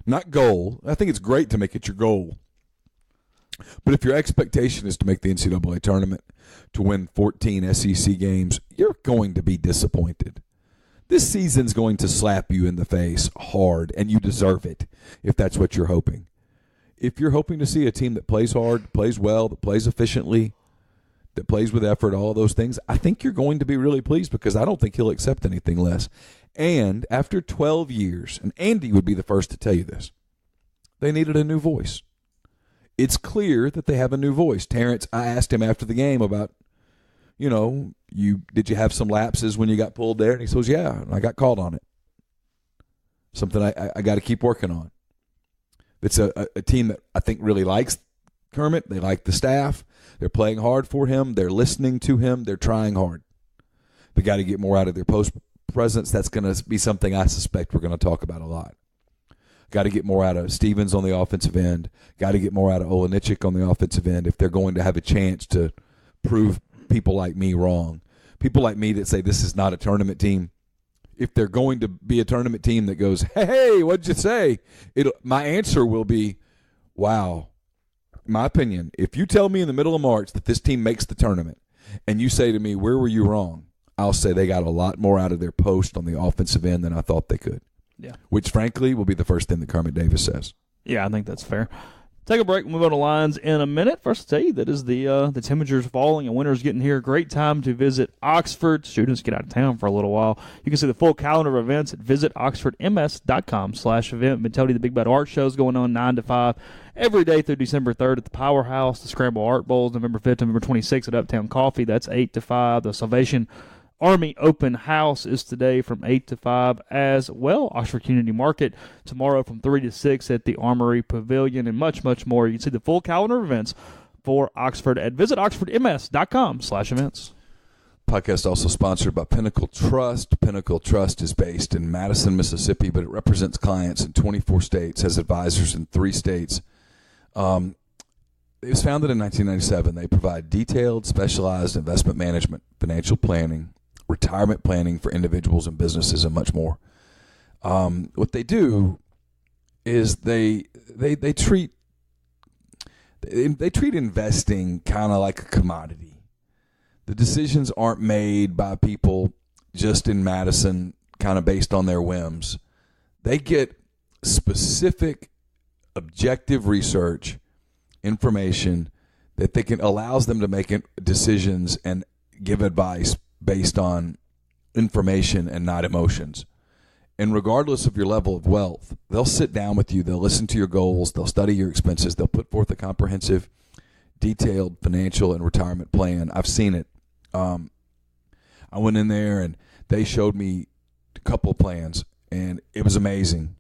not goal, I think it's great to make it your goal. But if your expectation is to make the NCAA tournament, to win 14 SEC games, you're going to be disappointed. This season's going to slap you in the face hard, and you deserve it if that's what you're hoping. If you're hoping to see a team that plays hard, plays well, that plays efficiently, that plays with effort, all of those things, I think you're going to be really pleased because I don't think he'll accept anything less. And after 12 years, and Andy would be the first to tell you this, they needed a new voice. It's clear that they have a new voice. Terrence, I asked him after the game about, did you have some lapses when you got pulled there? And he says, yeah, and I got called on it. Something I got to keep working on. It's a team that I think really likes Kermit. They like the staff. They're playing hard for him. They're listening to him. They're trying hard. They got to get more out of their post presence. That's going to be something I suspect we're going to talk about a lot. Got to get more out of Stevens on the offensive end. Got to get more out of Olenichik on the offensive end if they're going to have a chance to prove people like me wrong. People like me that say this is not a tournament team. If they're going to be a tournament team that goes, hey, what'd you say? My answer will be, wow. My opinion, if you tell me in the middle of March that this team makes the tournament and you say to me, where were you wrong? I'll say they got a lot more out of their post on the offensive end than I thought they could. Yeah. Which, frankly, will be the first thing that Kermit Davis says. Yeah, I think that's fair. Take a break. We'll move on to lines in a minute. First, to tell you that is the temperature's falling and winter's getting here. Great time to visit Oxford. Students get out of town for a little while. You can see the full calendar of events at visitoxfordms.com/event. Been telling you the Big Bad Art Show is going on 9 to 5 every day through December 3rd at the Powerhouse. The Scramble Art Bowls November 5th to November 26th at Uptown Coffee. That's 8 to 5. The Salvation Army Open House is today from 8 to 5 as well. Oxford Community Market tomorrow from 3 to 6 at the Armory Pavilion, and much, much more. You can see the full calendar of events for Oxford at visitoxfordms.com/events. Podcast also sponsored by Pinnacle Trust. Pinnacle Trust is based in Madison, Mississippi, but it represents clients in 24 states, has advisors in 3 states. It was founded in 1997. They provide detailed, specialized investment management, financial planning, retirement planning for individuals and businesses, and much more. What they do is they treat investing kind of like a commodity. The decisions aren't made by people just in Madison, kind of based on their whims. They get specific, objective research, information that allows them to make decisions and give advice based on information and not emotions. And regardless of your level of wealth, they'll sit down with you, they'll listen to your goals, they'll study your expenses, they'll put forth a comprehensive, detailed financial and retirement plan. I've seen it. I went in there and they showed me a couple of plans, and it was amazing.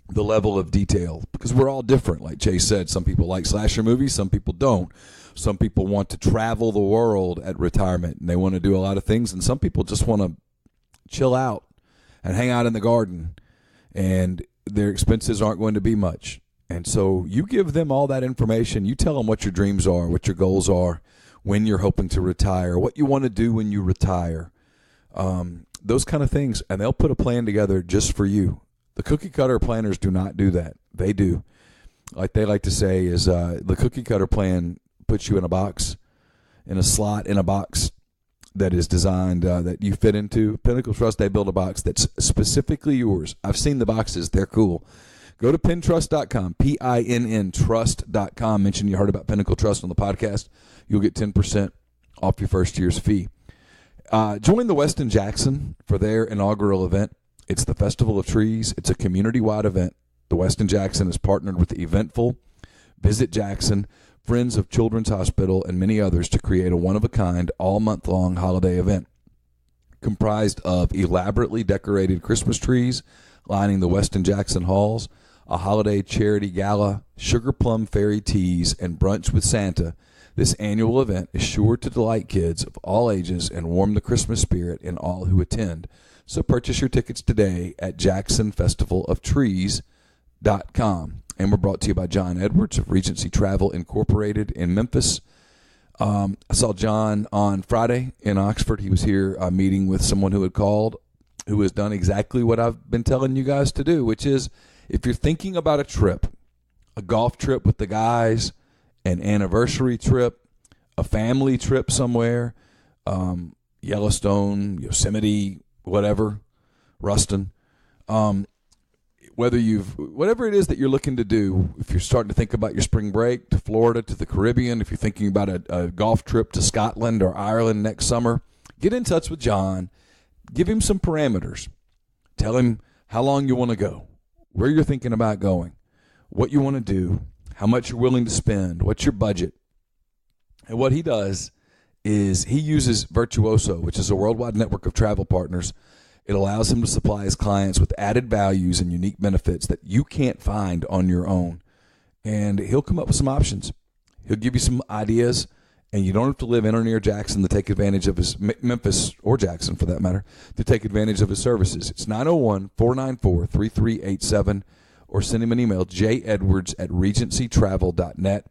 The level of detail, because we're all different. Like Chase said, some people like slasher movies, some people don't. Some people want to travel the world at retirement, and they want to do a lot of things, and some people just want to chill out and hang out in the garden, and their expenses aren't going to be much. And so you give them all that information. You tell them what your dreams are, what your goals are, when you're hoping to retire, what you want to do when you retire, those kind of things, and they'll put a plan together just for you. The cookie-cutter planners do not do that. They do. Like they like to say is the cookie-cutter plan puts you in a box, in a slot, in a box that is designed that you fit into. Pinnacle Trust, they build a box that's specifically yours. I've seen the boxes. They're cool Go to pintrust.com, P-I-N-N trust.com. Mention you heard about Pinnacle Trust on the podcast. You'll get 10% off your first year's fee. Join the Westin Jackson for their inaugural event. It's the Festival of Trees. It's a community-wide event. The Westin Jackson is partnered with Eventful, Visit Jackson, Friends of Children's Hospital, and many others to create a one-of-a-kind, all-month-long holiday event comprised of elaborately decorated Christmas trees lining the Westin Jackson halls, a holiday charity gala, sugar plum fairy teas, and brunch with Santa. This annual event is sure to delight kids of all ages and warm the Christmas spirit in all who attend. So purchase your tickets today at jacksonfestivalofTrees.com. And we're brought to you by John Edwards of Regency Travel Incorporated in Memphis. I saw John on Friday in Oxford. He was here meeting with someone who had called, who has done exactly what I've been telling you guys to do, which is if you're thinking about a trip, a golf trip with the guys, an anniversary trip, a family trip somewhere, Yellowstone, Yosemite, whatever, Ruston, whatever it is that you're looking to do, if you're starting to think about your spring break to Florida, to the Caribbean, if you're thinking about a golf trip to Scotland or Ireland next summer, get in touch with John. Give him some parameters. Tell him how long you want to go, where you're thinking about going, what you want to do, how much you're willing to spend, what's your budget. And what he does is he uses Virtuoso, which is a worldwide network of travel partners. It allows him to supply his clients with added values and unique benefits that you can't find on your own. And he'll come up with some options. He'll give you some ideas, and you don't have to live in or near Jackson to take advantage of his, Memphis or Jackson for that matter, to take advantage of his services. It's 901-494-3387, or send him an email, jedwards@regencytravel.net.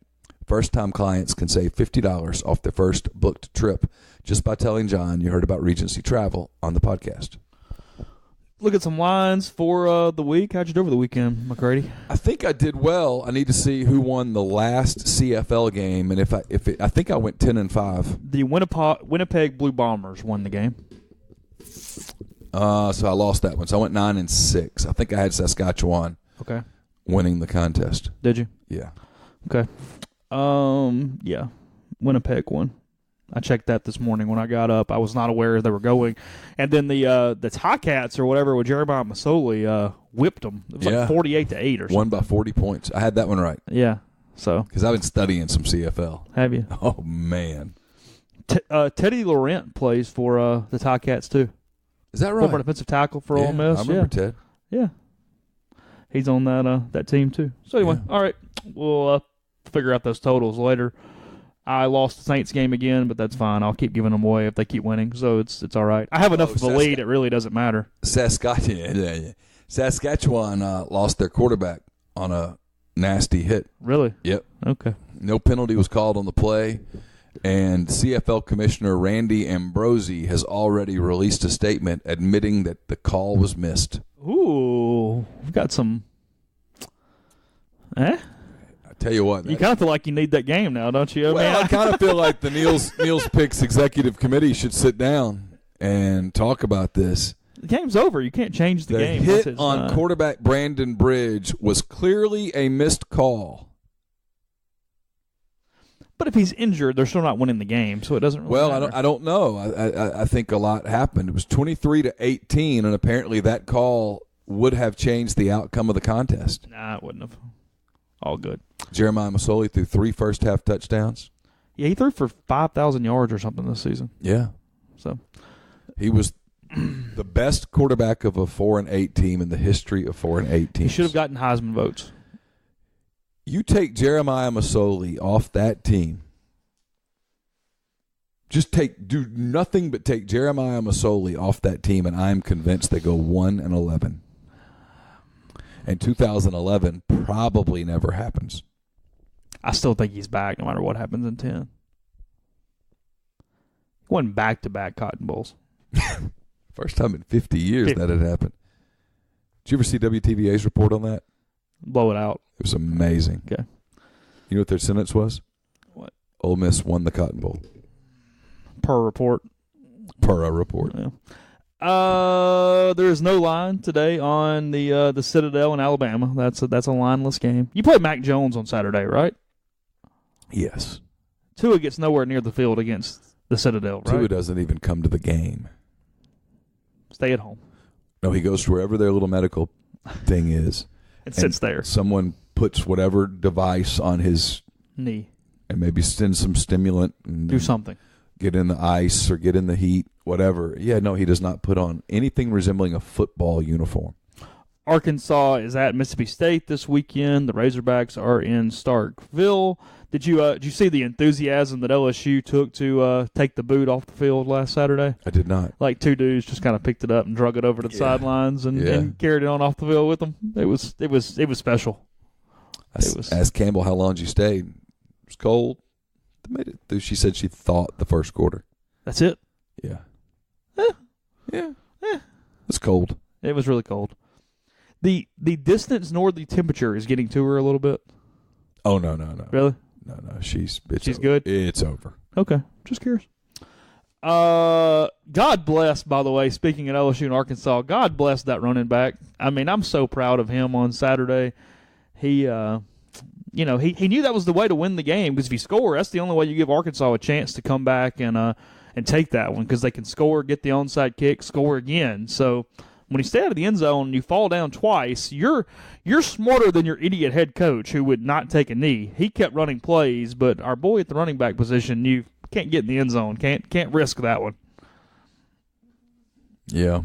First-time clients can save $50 off their first booked trip just by telling John you heard about Regency Travel on the podcast. Look at some lines for the week. How'd you do over the weekend, McCready? I think I did well. I need to see who won the last CFL game, and I think I went 10-5. The Winnipeg Blue Bombers won the game. So I lost that one. So I went 9-6. I think I had Saskatchewan. Okay. Winning the contest. Did you? Yeah. Okay. Yeah. Winnipeg won. I checked that this morning when I got up. I was not aware they were going. And then the Ticats or whatever with Jeremiah Masoli whipped them. It was like 48-8 or something. Won by 40 points. I had that one right. Yeah. So. Because I've been studying some CFL. Have you? Oh, man. Teddy Laurent plays for the Ticats too. Is that right? Former defensive tackle for Ole Miss. I remember Ted. Yeah. He's on that team too. So anyway, all right. We'll figure out those totals later. I lost the Saints game again, but that's fine. I'll keep giving them away if they keep winning, so it's all right. I have enough of a lead; it really doesn't matter. Saskatchewan lost their quarterback on a nasty hit. Really? Yep. Okay. No penalty was called on the play, and CFL Commissioner Randy Ambrosi has already released a statement admitting that the call was missed. Ooh, we've got some. Tell you what, you kind of feel like you need that game now, don't you? I kind of feel like the Neil's Picks Executive Committee should sit down and talk about this. The game's over. You can't change the game. The hit on quarterback Brandon Bridge was clearly a missed call. But if he's injured, they're still not winning the game, so it doesn't really matter. I don't know. I think a lot happened. It was 23-18, and apparently that call would have changed the outcome of the contest. Nah, it wouldn't have. All good. Jeremiah Masoli threw 3 first-half touchdowns. Yeah, he threw for 5,000 yards or something this season. Yeah. So he was the best quarterback of a 4-8 team in the history of 4-8 teams. He should have gotten Heisman votes. You take Jeremiah Masoli off that team. Do nothing but take Jeremiah Masoli off that team, and I'm convinced they go 1-11. And 2011 probably never happens. I still think he's back no matter what happens in 10. He won back-to-back Cotton Bowls. First time in 50 years that had happened. Did you ever see WTVA's report on that? Blow it out. It was amazing. Okay. You know what their sentence was? What? Ole Miss won the Cotton Bowl. Per report. Per a report. Yeah. There is no line today on the Citadel in Alabama. That's a lineless game. You play Mac Jones on Saturday, right? Yes. Tua gets nowhere near the field against the Citadel, right? Tua doesn't even come to the game. Stay at home. No, he goes to wherever their little medical thing is. It sits there. Someone puts whatever device on his knee and maybe send some stimulant. And do something. Get in the ice or get in the heat, whatever. Yeah, no, he does not put on anything resembling a football uniform. Arkansas is at Mississippi State this weekend. The Razorbacks are in Starkville. Did you see the enthusiasm that LSU took to take the boot off the field last Saturday? I did not. Like two dudes just kind of picked it up and drug it over to the sidelines and carried it on off the field with them. It was special. Asked Campbell how long she stayed. It was cold. They made it through. She said she thought the first quarter. That's it? Yeah. Yeah. It's cold. It was really cold. The distance nor the temperature is getting to her a little bit. Oh, no. Really? No. She's good? It's over. Okay. Just curious. God bless, by the way, speaking of LSU and Arkansas, God bless that running back. I mean, I'm so proud of him on Saturday. He knew that was the way to win the game because if you score, that's the only way you give Arkansas a chance to come back and take that one because they can score, get the onside kick, score again. So when you stay out of the end zone and you fall down twice, you're smarter than your idiot head coach who would not take a knee. He kept running plays, but our boy at the running back position, you can't get in the end zone. Can't risk that one. Yeah.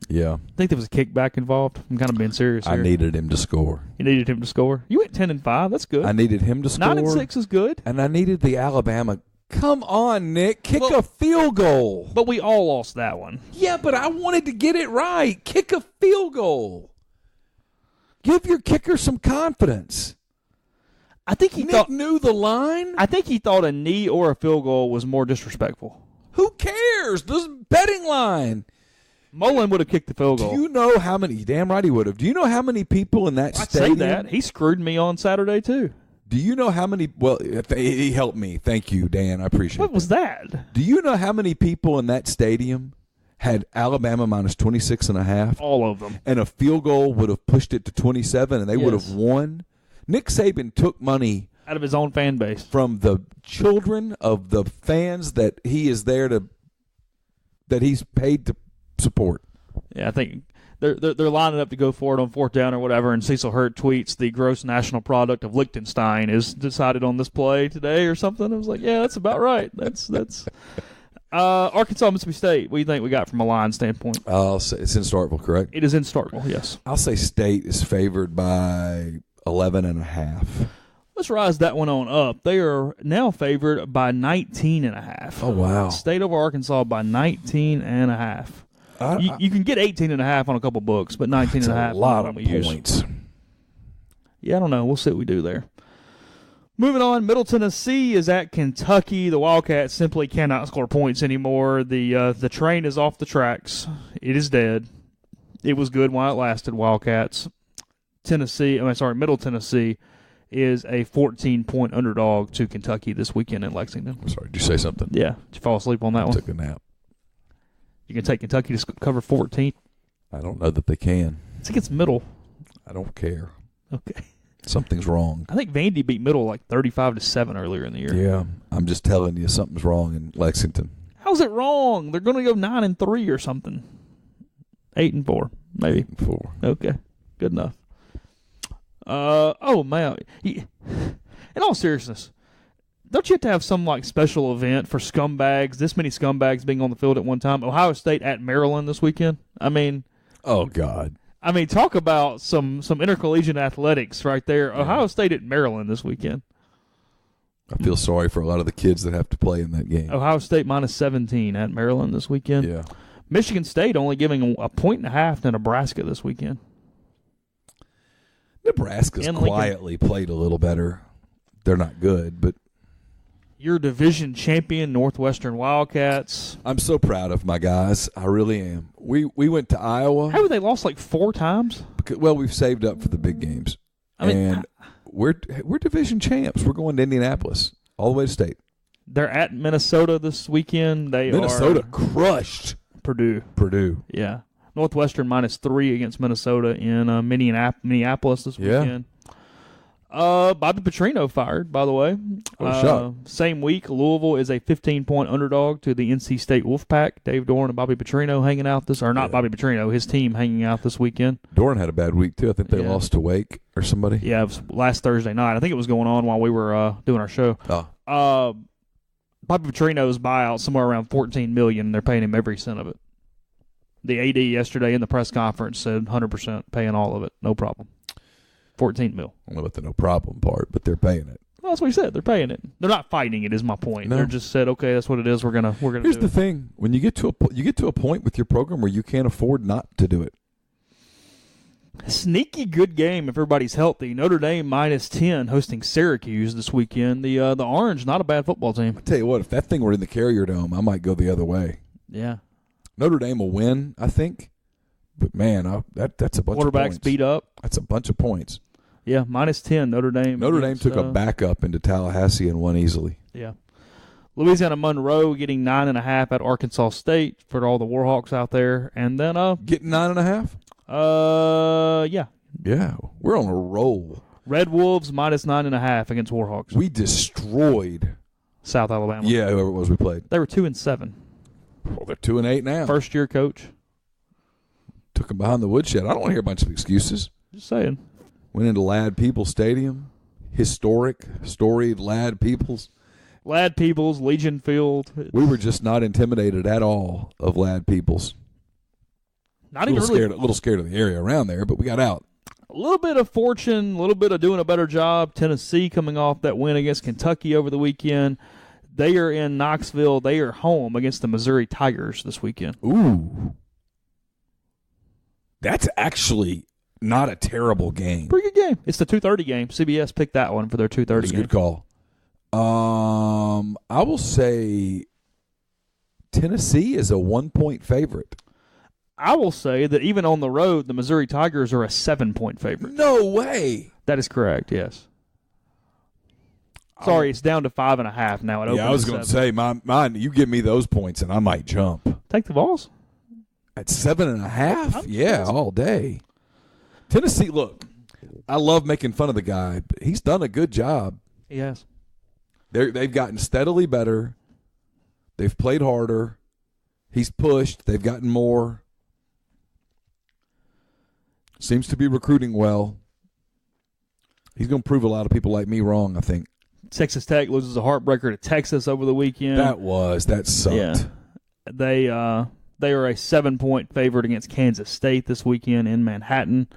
I think there was a kickback involved. I'm kind of being serious here. I needed him to score. You needed him to score? You went 10-5. That's good. I needed him to score. 9-6 is good. And I needed the Alabama. Come on, Nick. Kick a field goal. But we all lost that one. Yeah, but I wanted to get it right. Kick a field goal. Give your kicker some confidence. I think Nick knew the line. I think he thought a knee or a field goal was more disrespectful. Who cares? This betting line. Mullen would have kicked the field goal. Do you know how many? Damn right he would have. Do you know how many people in that stadium? I'd say that. He screwed me on Saturday, too. Do you know how many? Well, he helped me. Thank you, Dan. I appreciate it. What was that? Do you know how many people in that stadium had Alabama minus 26.5? All of them. And a field goal would have pushed it to 27, and they would have won? Nick Saban took money out of his own fan base from the children of the fans that he is there to, that he's paid to support. Yeah, I think they're lining up to go for it on fourth down or whatever, and Cecil Hurt tweets the gross national product of Liechtenstein is decided on this play today or something. I was like, yeah, that's about right. That's Arkansas, Mississippi State. What do you think we got from a line standpoint? I'll say it's in Starkville, correct? It is in Starkville, yes. I'll say State is favored by 11.5. Let's rise that one on up. They are now favored by 19.5. Oh, wow. State over Arkansas by 19.5. You can get 18.5 on a couple books, but 19.5 is a lot of points. Yeah, I don't know. We'll see what we do there. Moving on, Middle Tennessee is at Kentucky. The Wildcats simply cannot score points anymore. The train is off the tracks. It is dead. It was good while it lasted, Wildcats. Middle Tennessee is a 14-point underdog to Kentucky this weekend in Lexington. I'm sorry, did you say something? Yeah. Did you fall asleep on that one? I took a nap. You can take Kentucky to cover 14? I don't know that they can. I think it's Middle. I don't care. Okay. Something's wrong. I think Vandy beat Middle like 35-7 earlier in the year. Yeah. I'm just telling you, something's wrong in Lexington. How's it wrong? They're going to go 9-3 or something. 8-4, maybe. 8-4. Okay. Good enough. Man. In all seriousness, don't you have to have some like special event for scumbags, this many scumbags being on the field at one time? Ohio State at Maryland this weekend? I mean. Oh, God. I mean, talk about some intercollegiate athletics right there. Yeah. Ohio State at Maryland this weekend. I feel sorry for a lot of the kids that have to play in that game. Ohio State minus 17 at Maryland this weekend. Yeah. Michigan State only giving a 1.5 to Nebraska this weekend. Nebraska's quietly played a little better. They're not good, but your division champion, Northwestern Wildcats. I'm so proud of my guys. I really am. We went to Iowa. Haven't they lost like 4 times? Well, we've saved up for the big games. We're division champs. We're going to Indianapolis, all the way to state. They're at Minnesota this weekend. Minnesota crushed Purdue. Yeah. Northwestern -3 against Minnesota in Minneapolis this weekend. Bobby Petrino fired, by the way. Same week, Louisville is a 15-point underdog to the NC State Wolfpack. Dave Doran and Bobby Petrino hanging out Bobby Petrino, his team hanging out this weekend. Doran had a bad week, too. I think they lost to Wake or somebody. Yeah, it was last Thursday night. I think it was going on while we were doing our show. Bobby Petrino's buyout somewhere around $14 million. They're paying him every cent of it. The AD yesterday in the press conference said 100% paying all of it, no problem. $14 million. I don't know about the no problem part, but they're paying it. Well, that's what he said. They're paying it. They're not fighting it. Is my point. No. They're just said, okay, that's what it is. We're gonna. Here's the thing: when you get to a point with your program where you can't afford not to do it. Sneaky good game if everybody's healthy. Notre Dame -10 hosting Syracuse this weekend. The Orange, not a bad football team. I tell you what, if that thing were in the Carrier Dome, I might go the other way. Yeah. Notre Dame will win, I think. But man, that's a bunch of points. Quarterbacks beat up. That's a bunch of points. Yeah, -10 Notre Dame. Notre Dame took a backup into Tallahassee and won easily. Yeah. Louisiana Monroe getting 9.5 at Arkansas State for all the Warhawks out there, and then getting 9.5. Yeah. Yeah, we're on a roll. Red Wolves -9.5 against Warhawks. We destroyed South Alabama. Yeah, whoever it was we played. They were 2-7. Well, they're 2-8 now. First year coach. Took them behind the woodshed. I don't want to hear a bunch of excuses. Just saying. Went into Ladd Peoples Stadium. Storied Ladd Peoples. Ladd Peoples, Legion Field. We were just not intimidated at all of Ladd Peoples. Not even really. A little scared of the area around there, but we got out. A little bit of fortune, a little bit of doing a better job. Tennessee coming off that win against Kentucky over the weekend. They are in Knoxville. They are home against the Missouri Tigers this weekend. Ooh. That's actually not a terrible game. Pretty good game. It's the 2:30 game. CBS picked that one for their 2:30 game. Good call. I will say Tennessee is a 1-point favorite. I will say that even on the road, the Missouri Tigers are a 7-point favorite. No way. That is correct, yes. Sorry, it's down to 5.5 now. I was going to say, mine. You give me those points, and I might jump. Take the Vols at 7.5. Yeah, all day. Tennessee. Look, I love making fun of the guy, but he's done a good job. He has. They've gotten steadily better. They've played harder. He's pushed. They've gotten more. Seems to be recruiting well. He's going to prove a lot of people like me wrong, I think. Texas Tech loses a heartbreaker to Texas over the weekend. That sucked. Yeah. They are a 7-point favorite against Kansas State this weekend in Manhattan.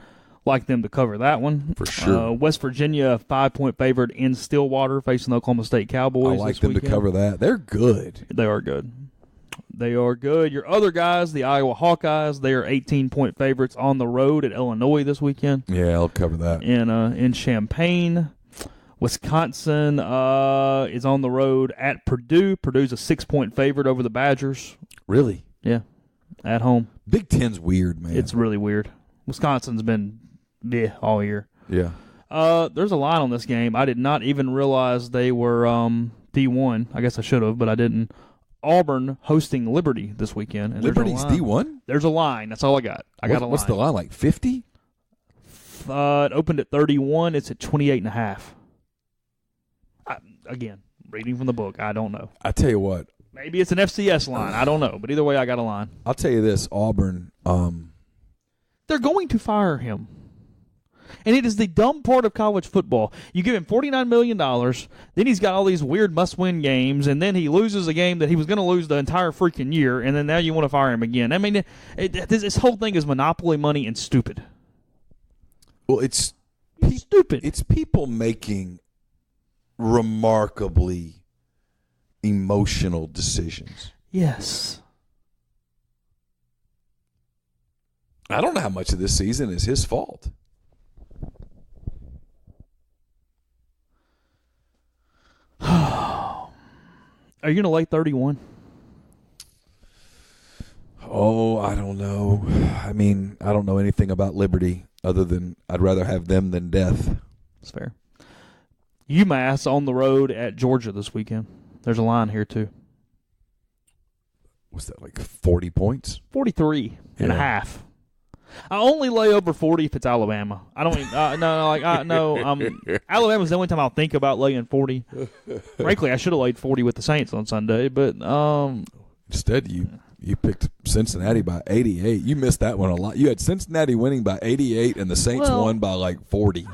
Like them to cover that one. For sure. West Virginia, a 5-point favorite in Stillwater facing the Oklahoma State Cowboys. I like them to cover that. They're good. They are good. They are good. Your other guys, the Iowa Hawkeyes, they are 18-point favorites on the road at Illinois this weekend. Yeah, I'll cover that. In Champaign. Wisconsin is on the road at Purdue. Purdue's a 6-point favorite over the Badgers. Really? Yeah, at home. Big Ten's weird, man. It's really weird. Wisconsin's been all year. Yeah. There's a line on this game. I did not even realize they were D1. I guess I should have, but I didn't. Auburn hosting Liberty this weekend. And Liberty's D1? There's a line. That's all I got. I got a line. What's the line, like 50? It opened at 31. It's at 28.5. Again, reading from the book. I don't know. I tell you what. Maybe it's an FCS line. I don't know. But either way, I got a line. I'll tell you this, Auburn. They're going to fire him. And it is the dumb part of college football. You give him $49 million, then he's got all these weird must-win games, and then he loses a game that he was going to lose the entire freaking year, and then now you want to fire him again. I mean, this whole thing is monopoly money and stupid. Well, it's stupid. It's people making remarkably emotional decisions. Yes. I don't know how much of this season is his fault. Are you going to lay 31? Oh, I don't know. I mean, I don't know anything about Liberty other than I'd rather have them than death. That's fair. UMass on the road at Georgia this weekend. There's a line here, too. What's that, like 40 points? 43 and a half. I only lay over 40 if it's Alabama. I don't even, Alabama's the only time I'll think about laying 40. Frankly, I should have laid 40 with the Saints on Sunday, but instead you picked Cincinnati by 88. You missed that one a lot. You had Cincinnati winning by 88 and the Saints won by like 40.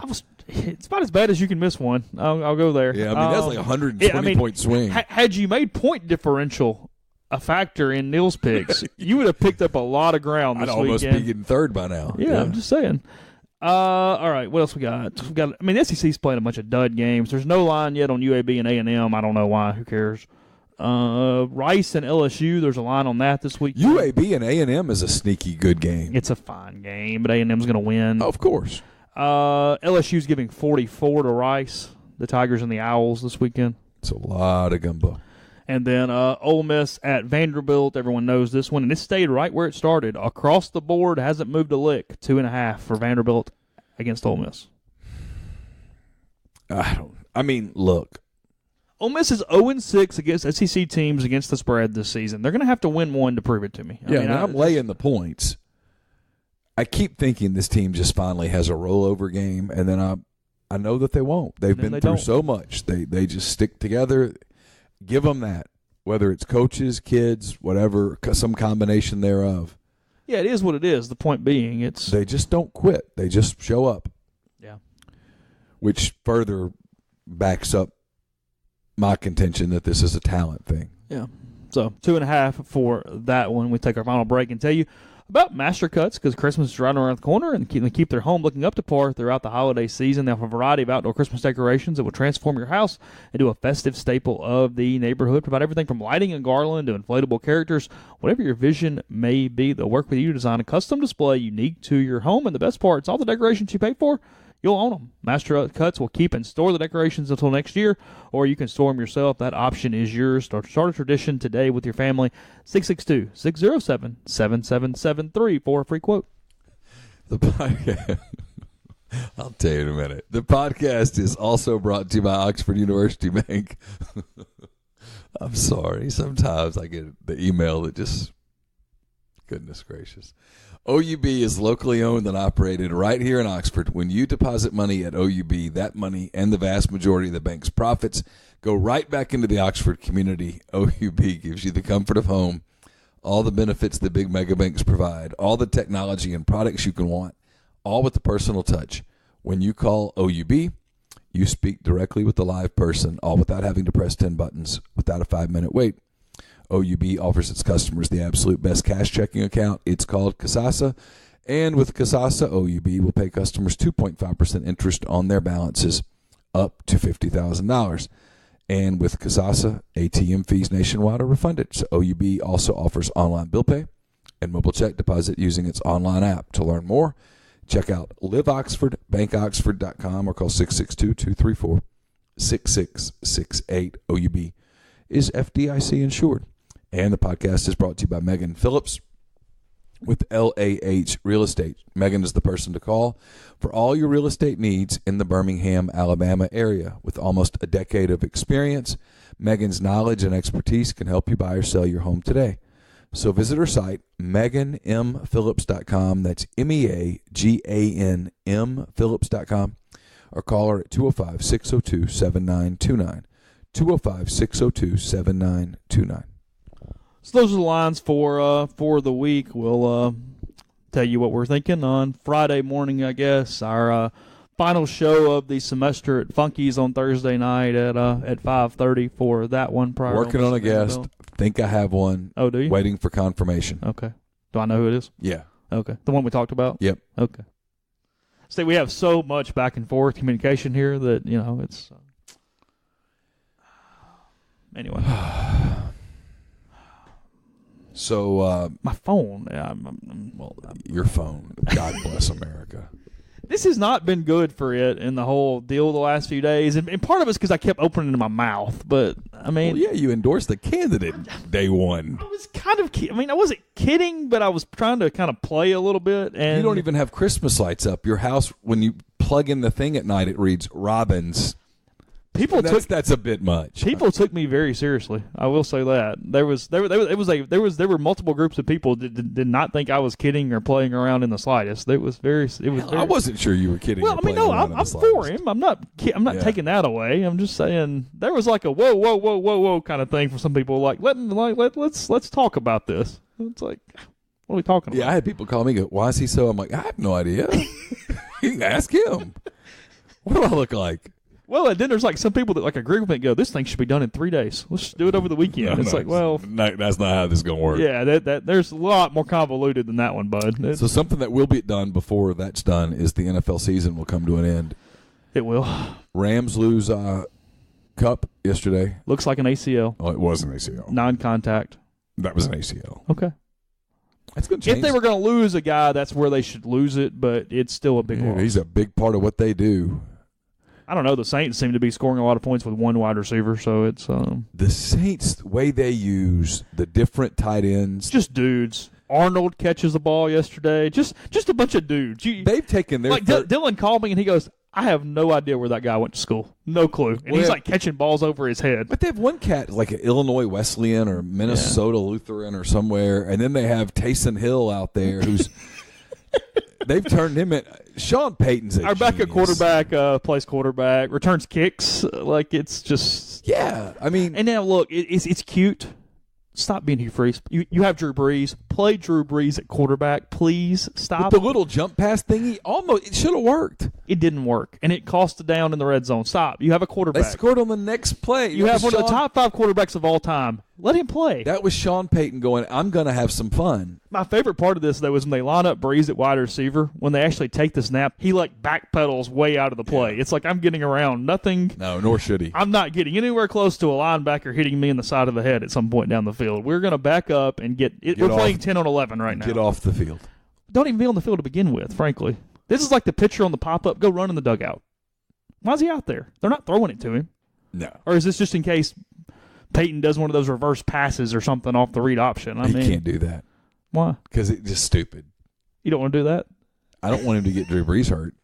It's about as bad as you can miss one. I'll go there. Yeah, I mean that's like a 120-point swing. Had you made point differential a factor in Neal's picks, you would have picked up a lot of ground this weekend. I'd almost be getting third by now. Yeah, I'm just saying. All right, what else we got? The SEC's playing a bunch of dud games. There's no line yet on UAB and A&M. I don't know why. Who cares? Rice and LSU, there's a line on that this week. UAB and A&M is a sneaky good game. It's a fine game, but A&M's going to win. Of course. LSU's giving 44 to Rice, the Tigers and the Owls this weekend. It's a lot of gumbo. And then Ole Miss at Vanderbilt. Everyone knows this one. And it stayed right where it started. Across the board, hasn't moved a lick. 2.5 for Vanderbilt against Ole Miss. Look. Ole Miss is 0-6 against SEC teams against the spread this season. They're going to have to win one to prove it to me. I'm laying the points. I keep thinking this team just finally has a rollover game, and then I know that they won't. They've been through so much. They just stick together. Give them that, whether it's coaches, kids, whatever, some combination thereof. Yeah, it is what it is. The point being, they just don't quit. They just show up. Yeah. Which further backs up my contention that this is a talent thing. Yeah. So 2.5 for that one. We take our final break and tell you about Master Cuts, because Christmas is right around the corner, and they keep their home looking up to par throughout the holiday season. They have a variety of outdoor Christmas decorations that will transform your house into a festive staple of the neighborhood. Provide everything from lighting and garland to inflatable characters. Whatever your vision may be, they'll work with you to design a custom display unique to your home. And the best part, it's all the decorations you pay for, you'll own them. Master Cuts will keep and store the decorations until next year, or you can store them yourself. That option is yours. Start a tradition today with your family. 662-607-7773 for a free quote. The podcast, I'll tell you in a minute. The podcast is also brought to you by Oxford University Bank. I'm sorry. Sometimes I get the email that just, goodness gracious. OUB is locally owned and operated right here in Oxford. When you deposit money at OUB, that money and the vast majority of the bank's profits go right back into the Oxford community. OUB gives you the comfort of home, all the benefits the big mega banks provide, all the technology and products you can want, all with the personal touch. When you call OUB, you speak directly with the live person, all without having to press 10 buttons, without a 5-minute wait. OUB offers its customers the absolute best cash checking account. It's called Kasasa. And with Kasasa, OUB will pay customers 2.5% interest on their balances up to $50,000. And with Kasasa, ATM fees nationwide are refunded. So OUB also offers online bill pay and mobile check deposit using its online app. To learn more, check out liveoxford.bankoxford.com or call 662-234-6668. OUB is FDIC insured. And the podcast is brought to you by Megan Phillips with LAH Real Estate. Megan is the person to call for all your real estate needs in the Birmingham, Alabama area. With almost a decade of experience, Megan's knowledge and expertise can help you buy or sell your home today. So visit her site, meganmphillips.com. That's MEAGANM Phillips.com. Or call her at 205-602-7929. 205-602-7929. So those are the lines for the week. We'll tell you what we're thinking on Friday morning, I guess. Our final show of the semester at Funky's on Thursday night at 5:30 for that one. Working on a guest. Think I have one. Oh, do you? Waiting for confirmation. Okay. Do I know who it is? Yeah. Okay. The one we talked about? Yep. Okay. See, we have so much back and forth communication here that, it's... Anyway. So my phone. Your phone. God bless America. This has not been good for it in the whole deal the last few days, and part of it's because I kept opening it in my mouth. But you endorsed the candidate day one. I was kind of. I wasn't kidding, but I was trying to kind of play a little bit. And you don't even have Christmas lights up. Your house, when you plug in the thing at night, it reads Robbins. That's a bit much. People took me very seriously. I will say that there were multiple groups of people that did not think I was kidding or playing around in the slightest. It was very. I wasn't sure you were kidding. Well, I'm for him. I'm not taking that away. I'm just saying there was like a whoa kind of thing for some people. Like let's talk about this. It's like, what are we talking about? Yeah, I had people call me. Go, why is he so? I'm like, I have no idea. You can ask him. What do I look like? Well, and then there's like some people that like agree with me and go, this thing should be done in 3 days. Let's just do it over the weekend. It's like, well. No, that's not how this is going to work. Yeah, there's a lot more convoluted than that one, bud. So something that will be done before that's done is the NFL season will come to an end. It will. Rams lose Cup yesterday. Looks like an ACL. Oh, it was an ACL. Non-contact. That was an ACL. Okay. That's going to change. If they were going to lose a guy, that's where they should lose it, but it's still a big loss. He's a big part of what they do. I don't know. The Saints seem to be scoring a lot of points with one wide receiver, so it's the Saints, the way they use the different tight ends, just dudes. Arnold catches the ball yesterday. Just a bunch of dudes. They've taken their Dylan called me and he goes, I have no idea where that guy went to school. No clue. And he's like catching balls over his head. But they have one cat like an Illinois Wesleyan or Minnesota Lutheran or somewhere, and then they have Taysom Hill out there who's they've turned him in. Sean Payton's our backup quarterback plays quarterback, returns kicks. Like it's just I mean, and now look, it's cute. Stop being Hugh Freeze. You have Drew Brees. Play Drew Brees at quarterback. Please stop. With the little jump pass thingy, it should have worked. It didn't work, and it cost a down in the red zone. Stop. You have a quarterback. They scored on the next play. You have one of the top 5 quarterbacks of all time. Let him play. That was Sean Payton going, I'm going to have some fun. My favorite part of this, though, is when they line up Brees at wide receiver. When they actually take the snap, he, backpedals way out of the play. Yeah. It's like I'm getting around. Nothing. No, nor should he. I'm not getting anywhere close to a linebacker hitting me in the side of the head at some point down the field. We're going to back up and get we're playing 10 on 11 right now. Get off the field. Don't even be on the field to begin with, frankly. This is like the pitcher on the pop-up. Go run in the dugout. Why is he out there? They're not throwing it to him. No. Or is this just in case Peyton does one of those reverse passes or something off the read option? He can't do that. Why? Because it's just stupid. You don't want to do that? I don't want him to get Drew Brees hurt.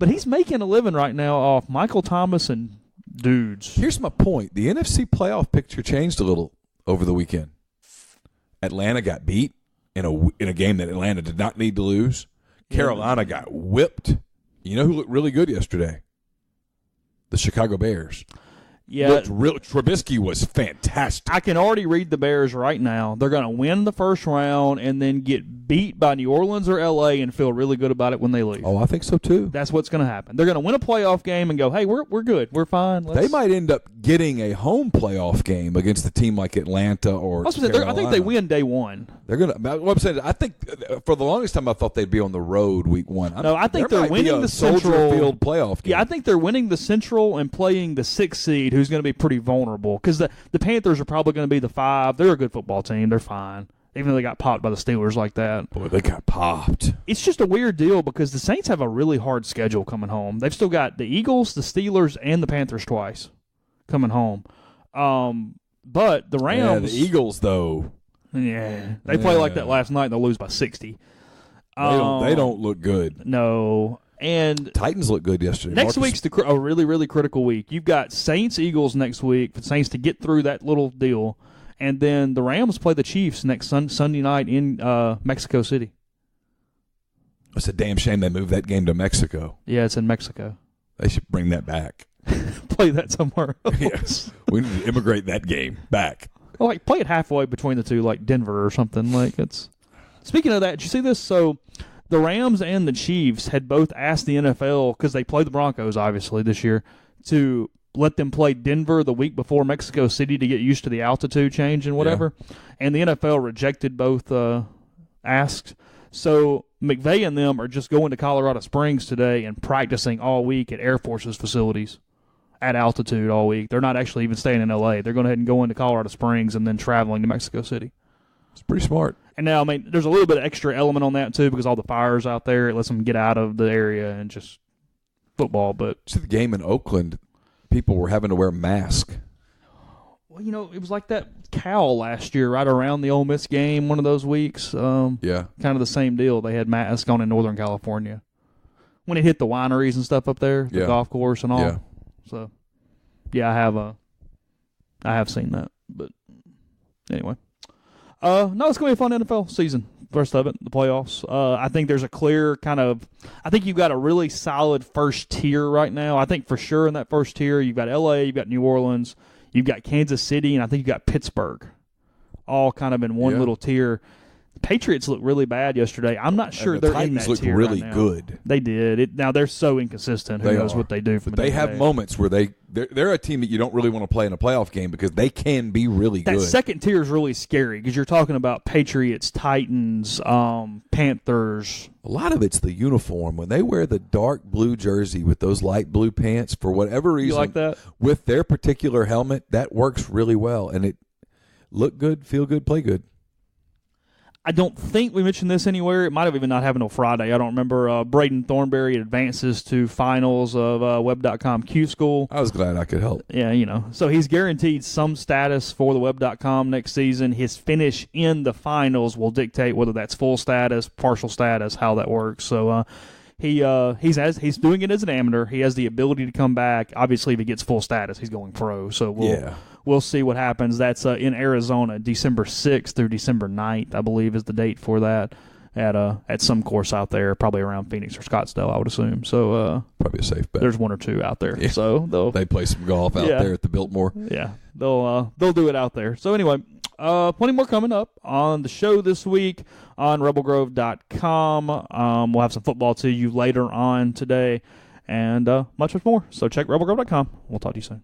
But he's making a living right now off Michael Thomas and dudes. Here's my point. The NFC playoff picture changed a little over the weekend. Atlanta got beat in a game that Atlanta did not need to lose. Carolina got whipped. You know who looked really good yesterday? The Chicago Bears. Yeah, Trubisky was fantastic. I can already read the Bears right now. They're going to win the first round and then get beat by New Orleans or L.A. and feel really good about it when they leave. Oh, I think so too. That's what's going to happen. They're going to win a playoff game and go, "Hey, we're good, we're fine." They might end up getting a home playoff game against a team like Atlanta or Carolina. I think they win day one. They're going to. What I'm saying, I think for the longest time I thought they'd be on the road week one. I think they're winning the Central Field playoff game. Yeah, I think they're winning the Central and playing the 6th seed, who's going to be pretty vulnerable because the Panthers are probably going to be the 5. They're a good football team. They're fine. Even though they got popped by the Steelers like that. Boy, they got popped. It's just a weird deal because the Saints have a really hard schedule coming home. They've still got the Eagles, the Steelers, and the Panthers twice coming home. But the Rams... Yeah, the Eagles, though. Yeah. They play like that last night and they'll lose by 60. They don't look good. No. And Titans look good yesterday. Next week's a really, really critical week. You've got Saints-Eagles next week for the Saints to get through that little deal. And then the Rams play the Chiefs next Sunday night in Mexico City. It's a damn shame they moved that game to Mexico. Yeah, it's in Mexico. They should bring that back. Play that somewhere else. Yes. We need to immigrate that game back. Well, play it halfway between the two, like Denver or something. It's. Speaking of that, did you see this? So the Rams and the Chiefs had both asked the NFL, because they play the Broncos, obviously, this year, to let them play Denver the week before Mexico City to get used to the altitude change and whatever. Yeah. And the NFL rejected both asks. So McVay and them are just going to Colorado Springs today and practicing all week at Air Force's facilities at altitude all week. They're not actually even staying in L.A. They're going ahead and going to Colorado Springs and then traveling to Mexico City. It's pretty smart. And now, there's a little bit of extra element on that, too, because all the fires out there, it lets them get out of the area and just football. But see the game in Oakland, people were having to wear masks. Well, it was like that Cal last year, right around the Ole Miss game, one of those weeks. Yeah. Kind of the same deal. They had masks on in Northern California. When it hit the wineries and stuff up there, the golf course and all. Yeah. So, yeah, I have seen that. But anyway, no, it's going to be a fun NFL season. First of it, the playoffs. I think there's a clear kind of. I think you've got a really solid first tier right now. I think for sure in that first tier, you've got LA, you've got New Orleans, you've got Kansas City, and I think you've got Pittsburgh, all kind of in one little tier. The Patriots looked really bad yesterday. I'm not sure they're in that Titans looked tier really right now. good. They did. Now they're so inconsistent. Who knows what they do? From They have moments where they're a team that you don't really want to play in a playoff game because they can be really good. That second tier is really scary because you're talking about Patriots, Titans, Panthers. A lot of it's the uniform. When they wear the dark blue jersey with those light blue pants, for whatever reason, You like that? With their particular helmet, that works really well. And it look good, feel good, play good. I don't think we mentioned this anywhere. It might have even not happened until Friday. I don't remember. Braden Thornberry advances to finals of Web.com Q School. I was glad I could help. Yeah, So he's guaranteed some status for the Web.com next season. His finish in the finals will dictate whether that's full status, partial status, how that works. So he's doing it as an amateur. He has the ability to come back. Obviously, if he gets full status, he's going pro. So we'll see what happens. That's in Arizona, December 6th through December 9th, I believe, is the date for that at some course out there, probably around Phoenix or Scottsdale, I would assume. So probably a safe bet. There's one or two out there. Yeah. So they play some golf out there at the Biltmore. Yeah, they'll do it out there. So anyway, plenty more coming up on the show this week on rebelgrove.com. We'll have some football to you later on today and much more. So check rebelgrove.com. We'll talk to you soon.